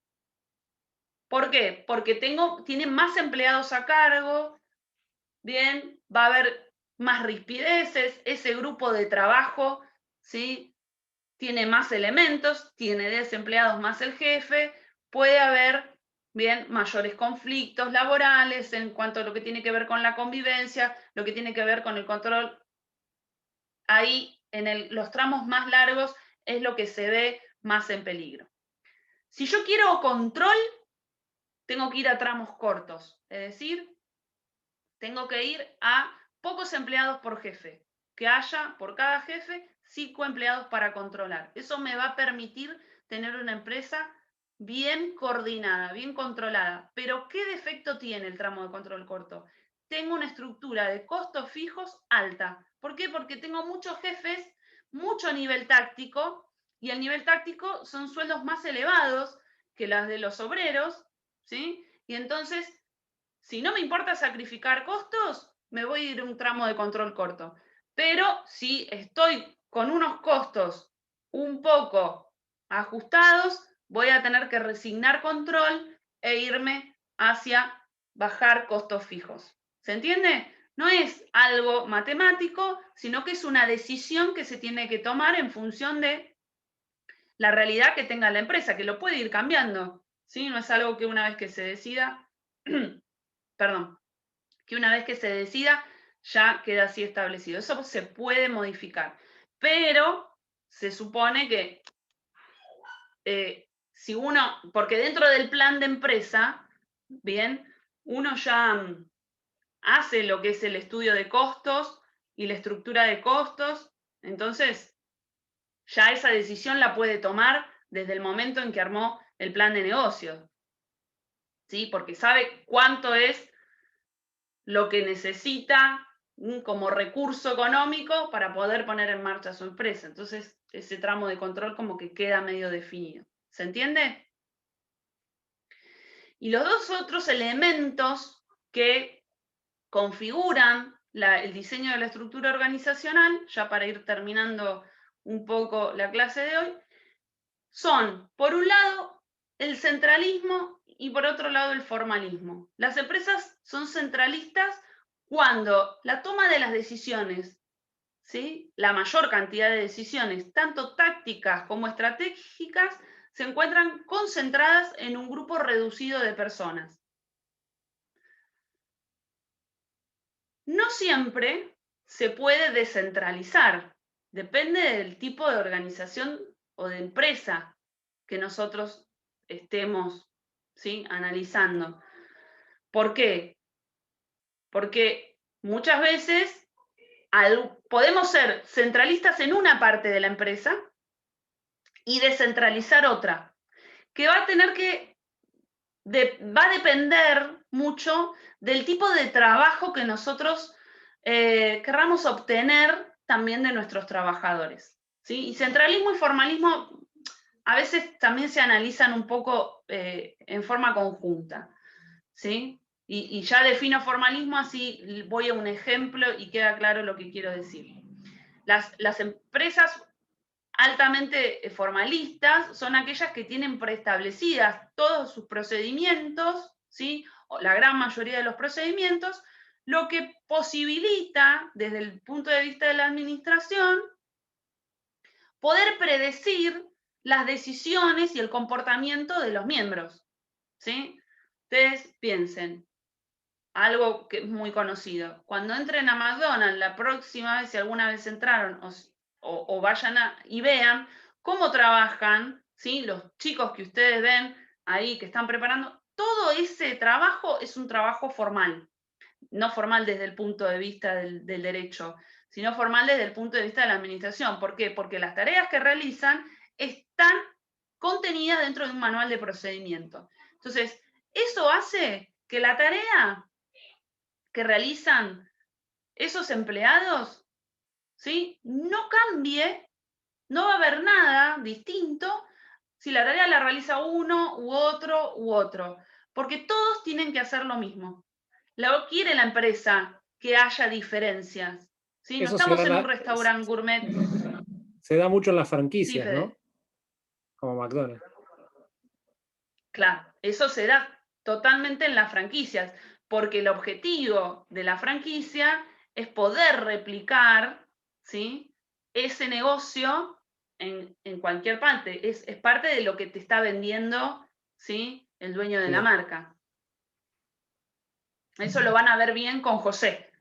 ¿Por qué? Porque tienen más empleados a cargo, bien, va a haber más rispideces, ese grupo de trabajo, ¿sí? Tiene más elementos, tiene 10 empleados más el jefe, puede haber, bien, mayores conflictos laborales en cuanto a lo que tiene que ver con la convivencia, lo que tiene que ver con el control. Ahí, en los tramos más largos, es lo que se ve más en peligro. Si yo quiero control, tengo que ir a tramos cortos, es decir, tengo que ir a pocos empleados por jefe, que haya por cada jefe 5 empleados para controlar. Eso me va a permitir tener una empresa bien coordinada, bien controlada. Pero ¿qué defecto tiene el tramo de control corto? Tengo una estructura de costos fijos alta. ¿Por qué? Porque tengo muchos jefes, mucho nivel táctico, y el nivel táctico son sueldos más elevados que las de los obreros, ¿sí? Y entonces, si no me importa sacrificar costos, me voy a ir a un tramo de control corto. Pero si estoy con unos costos un poco ajustados, voy a tener que resignar control e irme hacia bajar costos fijos. ¿Se entiende? No es algo matemático, sino que es una decisión que se tiene que tomar en función de la realidad que tenga la empresa, que lo puede ir cambiando, ¿sí? No es algo que una vez que se decida, perdón, que una vez que se decida ya queda así establecido. Eso se puede modificar, pero se supone que si uno, porque dentro del plan de empresa, bien, uno ya hace lo que es el estudio de costos y la estructura de costos, entonces ya esa decisión la puede tomar desde el momento en que armó el plan de negocios, ¿sí? Porque sabe cuánto es lo que necesita como recurso económico para poder poner en marcha su empresa. Entonces, ese tramo de control como que queda medio definido. ¿Se entiende? Y los dos otros elementos que configuran el diseño de la estructura organizacional, ya para ir terminando un poco la clase de hoy, son, por un lado, el centralismo y por otro lado, el formalismo. Las empresas son centralistas cuando la toma de las decisiones, ¿sí? La mayor cantidad de decisiones, tanto tácticas como estratégicas, se encuentran concentradas en un grupo reducido de personas. No siempre se puede descentralizar, depende del tipo de organización o de empresa que nosotros estemos ¿sí? Analizando. ¿Por qué? Porque muchas veces podemos ser centralistas en una parte de la empresa y descentralizar otra, que va a tener va a depender mucho del tipo de trabajo que nosotros querramos obtener también de nuestros trabajadores, ¿sí? Y centralismo y formalismo a veces también se analizan un poco en forma conjunta, ¿sí? Y ya defino formalismo, así voy a un ejemplo y queda claro lo que quiero decir. Las empresas altamente formalistas son aquellas que tienen preestablecidas todos sus procedimientos, ¿sí? O la gran mayoría de los procedimientos, lo que posibilita, desde el punto de vista de la administración, poder predecir las decisiones y el comportamiento de los miembros, ¿sí? Ustedes piensen, algo que es muy conocido, cuando entren a McDonald's la próxima vez, si alguna vez entraron, o vayan y vean cómo trabajan, ¿sí? Los chicos que ustedes ven ahí, que están preparando, todo ese trabajo es un trabajo formal, no formal desde el punto de vista del derecho, sino formal desde el punto de vista de la administración. ¿Por qué? Porque las tareas que realizan están contenidas dentro de un manual de procedimiento. Entonces, eso hace que la tarea que realizan esos empleados, ¿sí? No cambie, no va a haber nada distinto si la tarea la realiza uno u otro, porque todos tienen que hacer lo mismo. Lo quiere la empresa que haya diferencias, ¿sí? No Eso estamos en un restaurante gourmet. se da mucho en las Sí, franquicias, Fede. ¿no? Como McDonald's. Claro, eso se da totalmente en las franquicias, porque el objetivo de la franquicia es poder replicar, ¿sí? Ese negocio en cualquier parte. Es parte de lo que te está vendiendo, ¿sí? El dueño de la Bien. marca. Eso lo van a ver bien con José,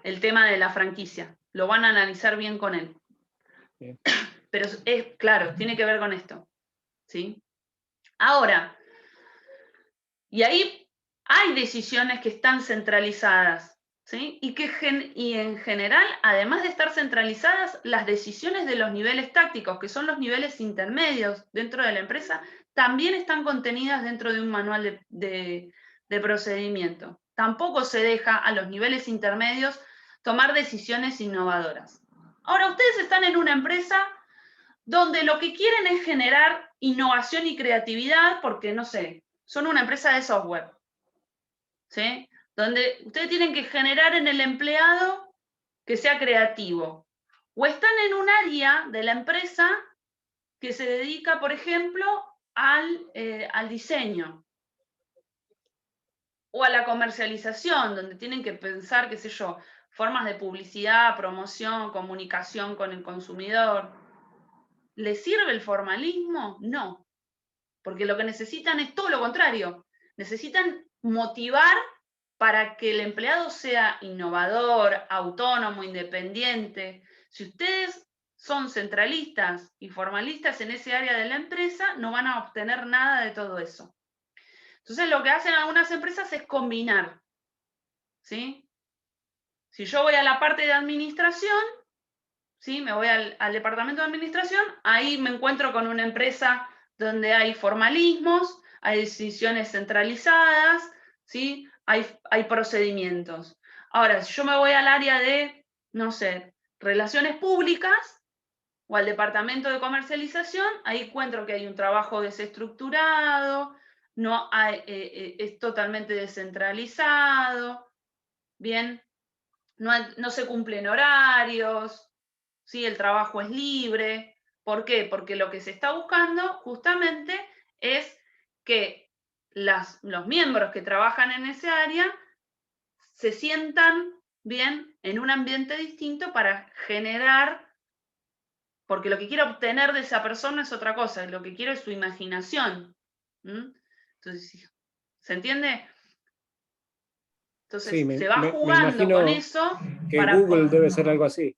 el tema de la franquicia. Lo van a analizar bien con él. Bien. Pero es claro, tiene que ver con esto, ¿sí? Ahora, y ahí hay decisiones que están centralizadas, ¿sí? Y en general, además de estar centralizadas, las decisiones de los niveles tácticos, que son los niveles intermedios dentro de la empresa, también están contenidas dentro de un manual de procedimiento. Tampoco se deja a los niveles intermedios tomar decisiones innovadoras. Ahora, ustedes están en una empresa donde lo que quieren es generar innovación y creatividad, porque, no sé, son una empresa de software, ¿sí? Donde ustedes tienen que generar en el empleado que sea creativo. O están en un área de la empresa que se dedica, por ejemplo, al diseño o a la comercialización, donde tienen que pensar, qué sé yo, formas de publicidad, promoción, comunicación con el consumidor. ¿Les sirve el formalismo? No, porque lo que necesitan es todo lo contrario. Necesitan motivar para que el empleado sea innovador, autónomo, independiente. Si ustedes son centralistas y formalistas en ese área de la empresa, no van a obtener nada de todo eso. Entonces, lo que hacen algunas empresas es combinar, ¿sí? Si yo voy a la parte de administración, ¿sí? Me voy al departamento de administración, ahí me encuentro con una empresa donde hay formalismos, hay decisiones centralizadas, ¿sí? Hay procedimientos. Ahora, si yo me voy al área de, no sé, relaciones públicas o al departamento de comercialización, ahí encuentro que hay un trabajo desestructurado, no hay, es totalmente descentralizado, ¿bien? No se cumplen horarios, ¿sí? El trabajo es libre. ¿Por qué? Porque lo que se está buscando justamente es que los miembros que trabajan en ese área se sientan bien en un ambiente distinto para generar, porque lo que quiero obtener de esa persona es otra cosa, lo que quiero es su imaginación. Entonces, ¿se entiende? Entonces, Sí, se va me jugando con imagino eso que para... Google debe ser algo así.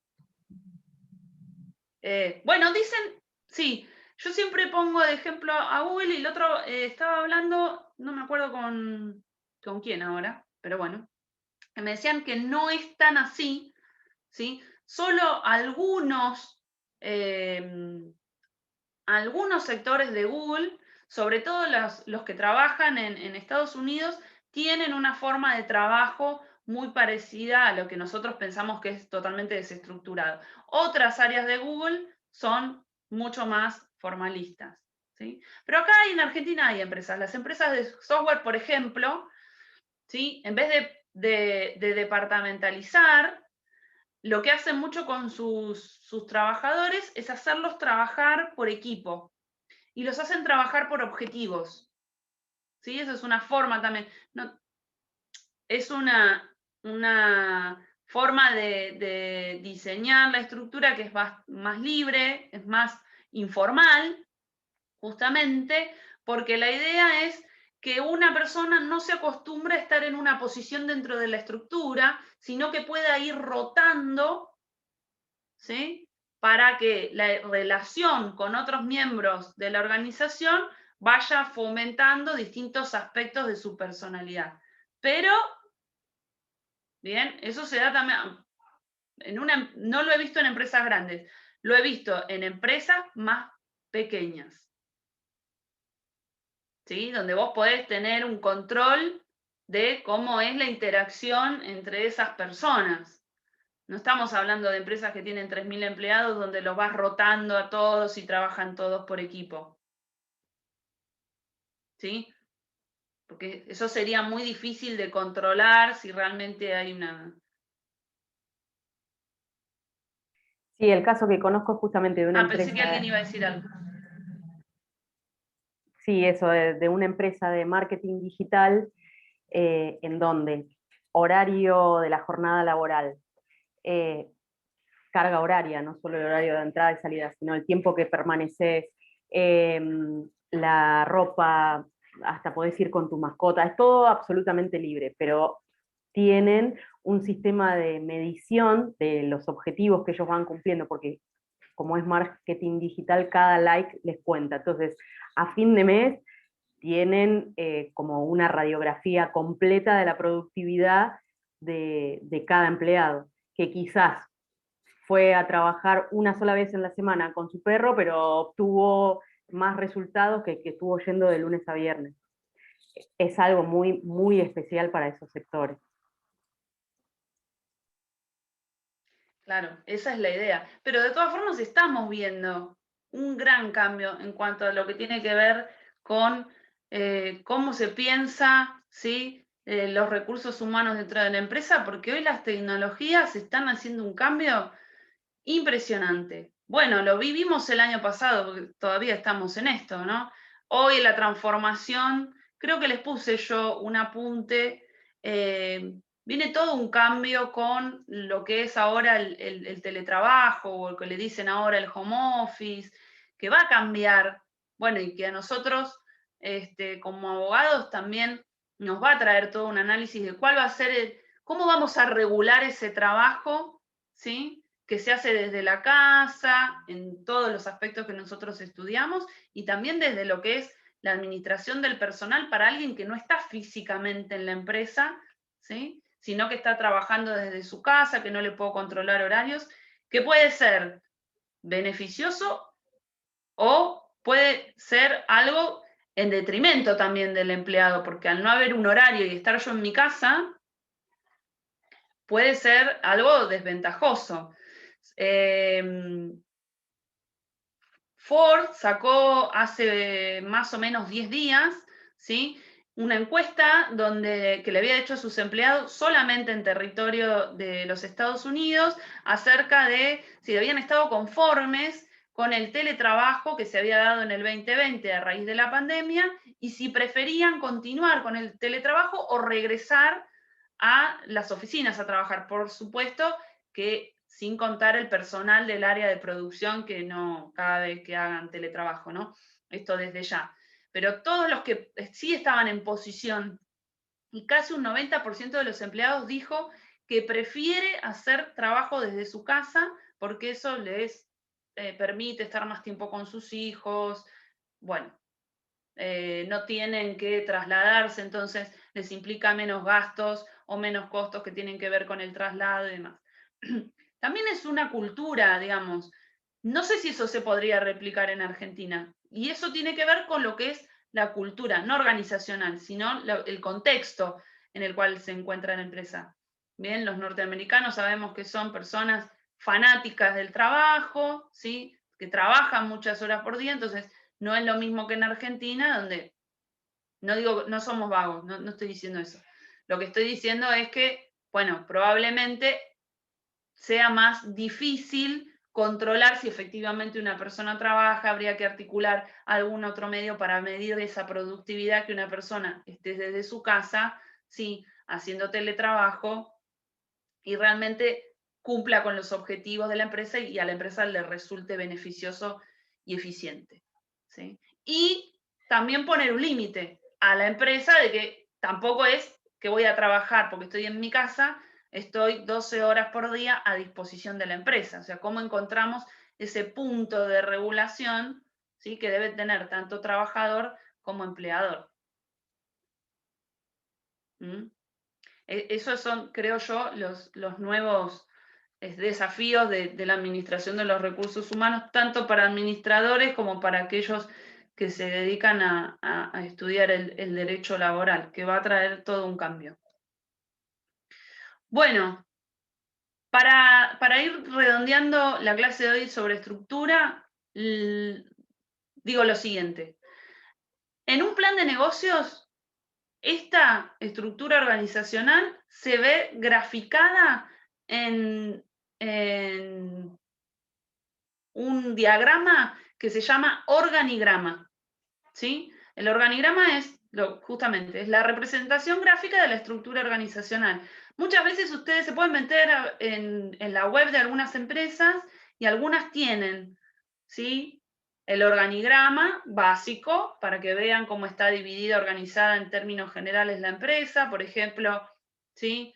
Bueno, dicen, sí, Yo siempre pongo de ejemplo a Google y el otro estaba hablando, no me acuerdo con quién ahora, pero bueno, que me decían que no es tan así, ¿sí? Solo algunos sectores de Google, sobre todo los que trabajan en Estados Unidos, tienen una forma de trabajo muy parecida a lo que nosotros pensamos que es totalmente desestructurado. Otras áreas de Google son mucho más formalistas, ¿sí? Pero acá en Argentina hay empresas. Las empresas de software, por ejemplo, ¿sí? En vez de departamentalizar, lo que hacen mucho con sus trabajadores es hacerlos trabajar por equipo y los hacen trabajar por objetivos. ¿Sí? Esa es una forma también. No, es una forma de diseñar la estructura que es más libre, es más informal, justamente porque la idea es que una persona no se acostumbre a estar en una posición dentro de la estructura, sino que pueda ir rotando, ¿sí? Para que la relación con otros miembros de la organización vaya fomentando distintos aspectos de su personalidad. Pero, bien, eso se da también, no lo he visto en empresas grandes, lo he visto en empresas más pequeñas, ¿sí? Donde vos podés tener un control de cómo es la interacción entre esas personas. No estamos hablando de empresas que tienen 3.000 empleados donde los vas rotando a todos y trabajan todos por equipo. ¿Sí? Porque eso sería muy difícil de controlar si realmente hay una... Sí, el caso que conozco es justamente de una empresa. Pensé que alguien iba a decir algo. Sí, eso, de una empresa de marketing digital, en donde horario de la jornada laboral, carga horaria, no solo el horario de entrada y salida, sino el tiempo que permaneces, la ropa, hasta podés ir con tu mascota, es todo absolutamente libre, pero tienen un sistema de medición de los objetivos que ellos van cumpliendo, porque como es marketing digital, cada like les cuenta. Entonces, a fin de mes tienen como una radiografía completa de la productividad de cada empleado, que quizás fue a trabajar una sola vez en la semana con su perro, pero obtuvo más resultados que estuvo yendo de lunes a viernes. Es algo muy, muy especial para esos sectores. Claro, esa es la idea. Pero de todas formas estamos viendo un gran cambio en cuanto a lo que tiene que ver con cómo se piensa, ¿sí? Los recursos humanos dentro de la empresa, porque hoy las tecnologías están haciendo un cambio impresionante. Bueno, lo vivimos el año pasado, porque todavía estamos en esto, ¿no? Hoy la transformación, creo que les puse yo un apunte, viene todo un cambio con lo que es ahora el teletrabajo, o el que le dicen ahora el home office, que va a cambiar, bueno, y que a nosotros, como abogados, también nos va a traer todo un análisis de cuál va a ser, cómo vamos a regular ese trabajo, ¿sí? Que se hace desde la casa, en todos los aspectos que nosotros estudiamos, y también desde lo que es la administración del personal para alguien que no está físicamente en la empresa, ¿sí? Sino que está trabajando desde su casa, que no le puedo controlar horarios, que puede ser beneficioso o puede ser algo en detrimento también del empleado, porque al no haber un horario y estar yo en mi casa, puede ser algo desventajoso. Ford sacó hace más o menos 10 días, ¿sí? Una encuesta que le había hecho a sus empleados solamente en territorio de los Estados Unidos acerca de si habían estado conformes con el teletrabajo que se había dado en el 2020 a raíz de la pandemia y si preferían continuar con el teletrabajo o regresar a las oficinas a trabajar. Por supuesto que sin contar el personal del área de producción que no, cada vez que hagan teletrabajo, ¿no? Esto desde ya. Pero todos los que sí estaban en posición, y casi un 90% de los empleados dijo que prefiere hacer trabajo desde su casa porque eso les permite estar más tiempo con sus hijos, bueno, no tienen que trasladarse, entonces les implica menos gastos o menos costos que tienen que ver con el traslado y demás. También es una cultura, digamos. No sé si eso se podría replicar en Argentina. Y eso tiene que ver con lo que es la cultura, no organizacional, sino el contexto en el cual se encuentra la empresa. Bien, los norteamericanos sabemos que son personas fanáticas del trabajo, ¿sí? Que trabajan muchas horas por día, entonces no es lo mismo que en Argentina, donde, no digo, no somos vagos, no estoy diciendo eso. Lo que estoy diciendo es que, bueno, probablemente sea más difícil controlar si efectivamente una persona trabaja, habría que articular algún otro medio para medir esa productividad que una persona esté desde su casa, sí, haciendo teletrabajo y realmente cumpla con los objetivos de la empresa y a la empresa le resulte beneficioso y eficiente, ¿sí? Y también poner un límite a la empresa de que tampoco es que voy a trabajar porque estoy en mi casa, estoy 12 horas por día a disposición de la empresa. O sea, cómo encontramos ese punto de regulación, ¿sí? Que debe tener tanto trabajador como empleador. ¿Mm? Esos son, creo yo, los nuevos desafíos de la administración de los recursos humanos, tanto para administradores como para aquellos que se dedican a estudiar el derecho laboral, que va a traer todo un cambio. Bueno, para ir redondeando la clase de hoy sobre estructura, digo lo siguiente. En un plan de negocios, esta estructura organizacional se ve graficada en un diagrama que se llama organigrama, ¿sí? El organigrama es, justamente, es la representación gráfica de la estructura organizacional. Muchas veces ustedes se pueden meter en la web de algunas empresas y algunas tienen, ¿sí? El organigrama básico para que vean cómo está dividida, organizada en términos generales la empresa, por ejemplo, ¿sí?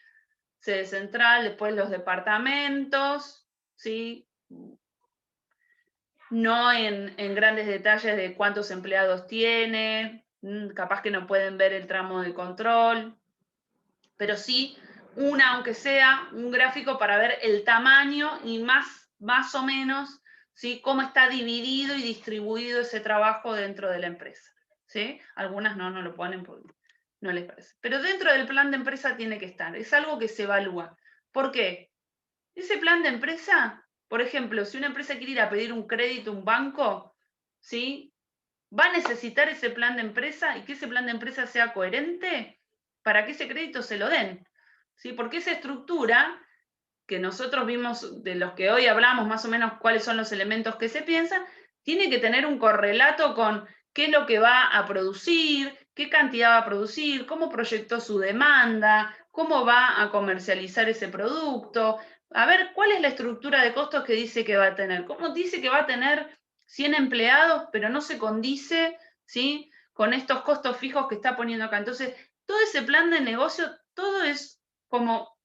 Sede central, después los departamentos, ¿sí? No en grandes detalles de cuántos empleados tiene, capaz que no pueden ver el tramo de control, pero sí aunque sea un gráfico para ver el tamaño y más o menos, ¿sí? Cómo está dividido y distribuido ese trabajo dentro de la empresa, ¿sí? Algunas no lo ponen porque no les parece. Pero dentro del plan de empresa tiene que estar, es algo que se evalúa. ¿Por qué? Ese plan de empresa, por ejemplo, si una empresa quiere ir a pedir un crédito a un banco, ¿sí? Va a necesitar ese plan de empresa y que ese plan de empresa sea coherente para que ese crédito se lo den, ¿sí? Porque esa estructura que nosotros vimos, de los que hoy hablamos más o menos cuáles son los elementos que se piensan, tiene que tener un correlato con qué es lo que va a producir, qué cantidad va a producir, cómo proyectó su demanda, cómo va a comercializar ese producto, a ver cuál es la estructura de costos que dice que va a tener. ¿Cómo dice que va a tener 100 empleados, pero no se condice, ¿sí? Con estos costos fijos que está poniendo acá? Entonces, todo ese plan de negocio, todo es como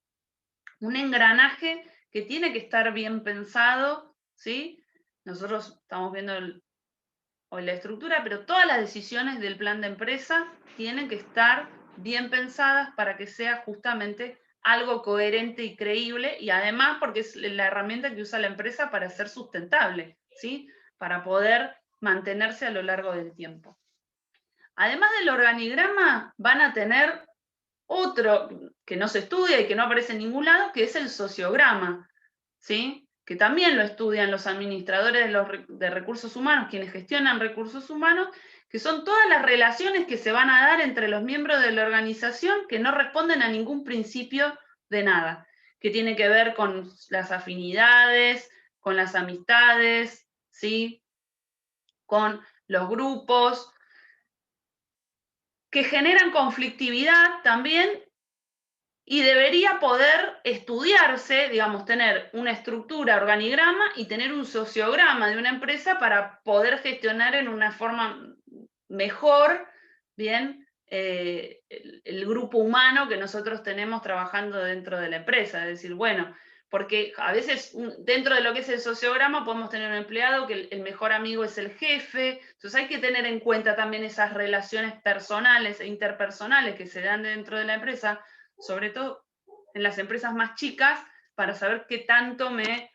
un engranaje que tiene que estar bien pensado, ¿sí? Nosotros estamos viendo hoy la estructura, pero todas las decisiones del plan de empresa tienen que estar bien pensadas para que sea justamente algo coherente y creíble, y además porque es la herramienta que usa la empresa para ser sustentable, ¿sí? Para poder mantenerse a lo largo del tiempo. Además del organigrama, van a tener otro que no se estudia y que no aparece en ningún lado, que es el sociograma, ¿sí? Que también lo estudian los administradores de recursos humanos, quienes gestionan recursos humanos, que son todas las relaciones que se van a dar entre los miembros de la organización que no responden a ningún principio de nada, que tiene que ver con las afinidades, con las amistades, ¿sí? Con los grupos, que generan conflictividad también. Y debería poder estudiarse, digamos, tener una estructura, organigrama y tener un sociograma de una empresa para poder gestionar en una forma mejor, bien, el grupo humano que nosotros tenemos trabajando dentro de la empresa. Es decir, bueno, porque a veces dentro de lo que es el sociograma podemos tener un empleado que el mejor amigo es el jefe, entonces hay que tener en cuenta también esas relaciones personales e interpersonales que se dan dentro de la empresa, sobre todo en las empresas más chicas, para saber qué tanto me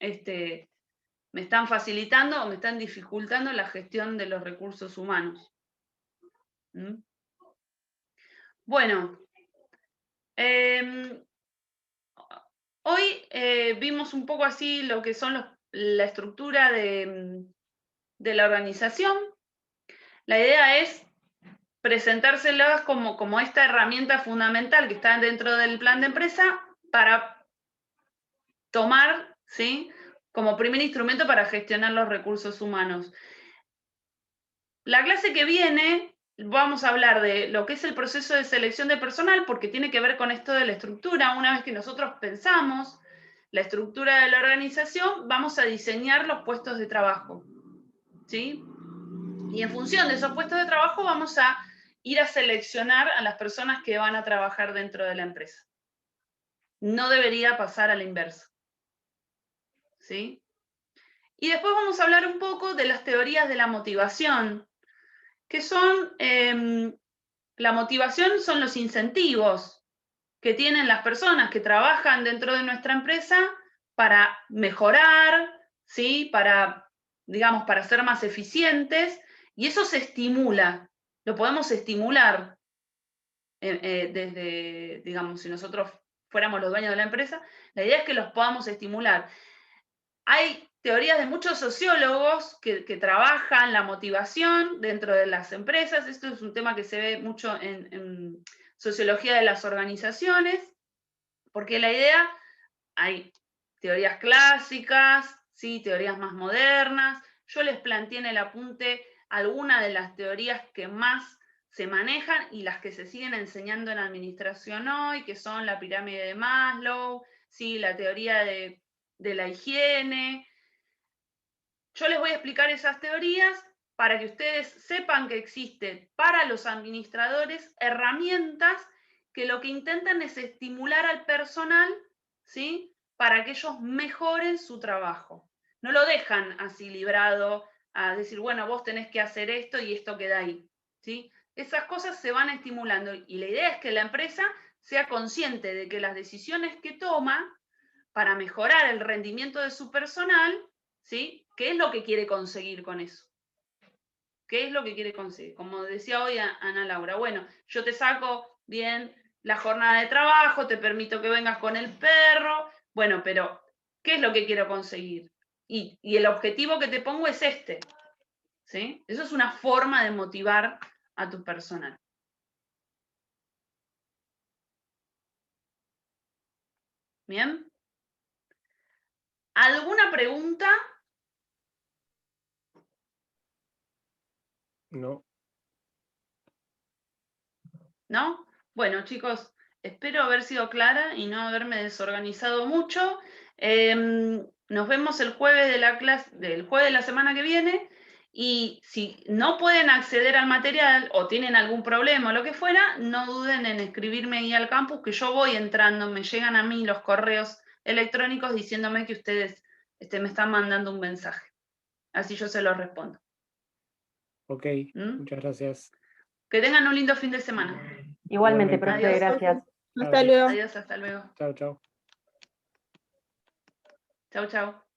están facilitando o me están dificultando la gestión de los recursos humanos. ¿Mm? Bueno, hoy vimos un poco así lo que son la estructura de la organización. La idea es presentárselas como esta herramienta fundamental que está dentro del plan de empresa para tomar, ¿sí?, como primer instrumento para gestionar los recursos humanos. La clase que viene vamos a hablar de lo que es el proceso de selección de personal, porque tiene que ver con esto de la estructura. Una vez que nosotros pensamos la estructura de la organización, vamos a diseñar los puestos de trabajo, ¿sí? Y en función de esos puestos de trabajo vamos a ir a seleccionar a las personas que van a trabajar dentro de la empresa. No debería pasar a la inversa, ¿sí? Y después vamos a hablar un poco de las teorías de la motivación, que son, la motivación son los incentivos que tienen las personas que trabajan dentro de nuestra empresa para mejorar, ¿sí?, para, digamos, para ser más eficientes, y eso se estimula, lo podemos estimular desde, digamos, si nosotros fuéramos los dueños de la empresa, la idea es que los podamos estimular. Hay teorías de muchos sociólogos que trabajan la motivación dentro de las empresas. Esto es un tema que se ve mucho en sociología de las organizaciones, porque la idea, hay teorías clásicas, ¿sí?, teorías más modernas. Yo les planteé en el apunte algunas de las teorías que más se manejan y las que se siguen enseñando en administración hoy, que son la pirámide de Maslow, ¿sí?, la teoría de la higiene. Yo les voy a explicar esas teorías para que ustedes sepan que existen para los administradores herramientas que lo que intentan es estimular al personal, ¿sí?, para que ellos mejoren su trabajo. No lo dejan así librado a decir, bueno, vos tenés que hacer esto y esto queda ahí, ¿sí? Esas cosas se van estimulando y la idea es que la empresa sea consciente de que las decisiones que toma para mejorar el rendimiento de su personal, ¿sí?, ¿qué es lo que quiere conseguir con eso? ¿Qué es lo que quiere conseguir? Como decía hoy Ana Laura, bueno, yo te saco bien la jornada de trabajo, te permito que vengas con el perro, bueno, pero ¿qué es lo que quiero conseguir? Y el objetivo que te pongo es este, ¿sí? Eso es una forma de motivar a tu personal. ¿Bien? ¿Alguna pregunta? No. ¿No? Bueno, chicos, espero haber sido clara y no haberme desorganizado mucho. Nos vemos el jueves del jueves de la semana que viene, y si no pueden acceder al material o tienen algún problema o lo que fuera, no duden en escribirme ahí al campus, que yo voy entrando, me llegan a mí los correos electrónicos diciéndome que ustedes me están mandando un mensaje. Así yo se los respondo. Ok, ¿Mm? muchas gracias. Que tengan un lindo fin de semana. Igualmente, Igualmente. profe, Adiós. gracias. Hasta luego. Adiós, hasta luego. Chao, chao. Chau, chau.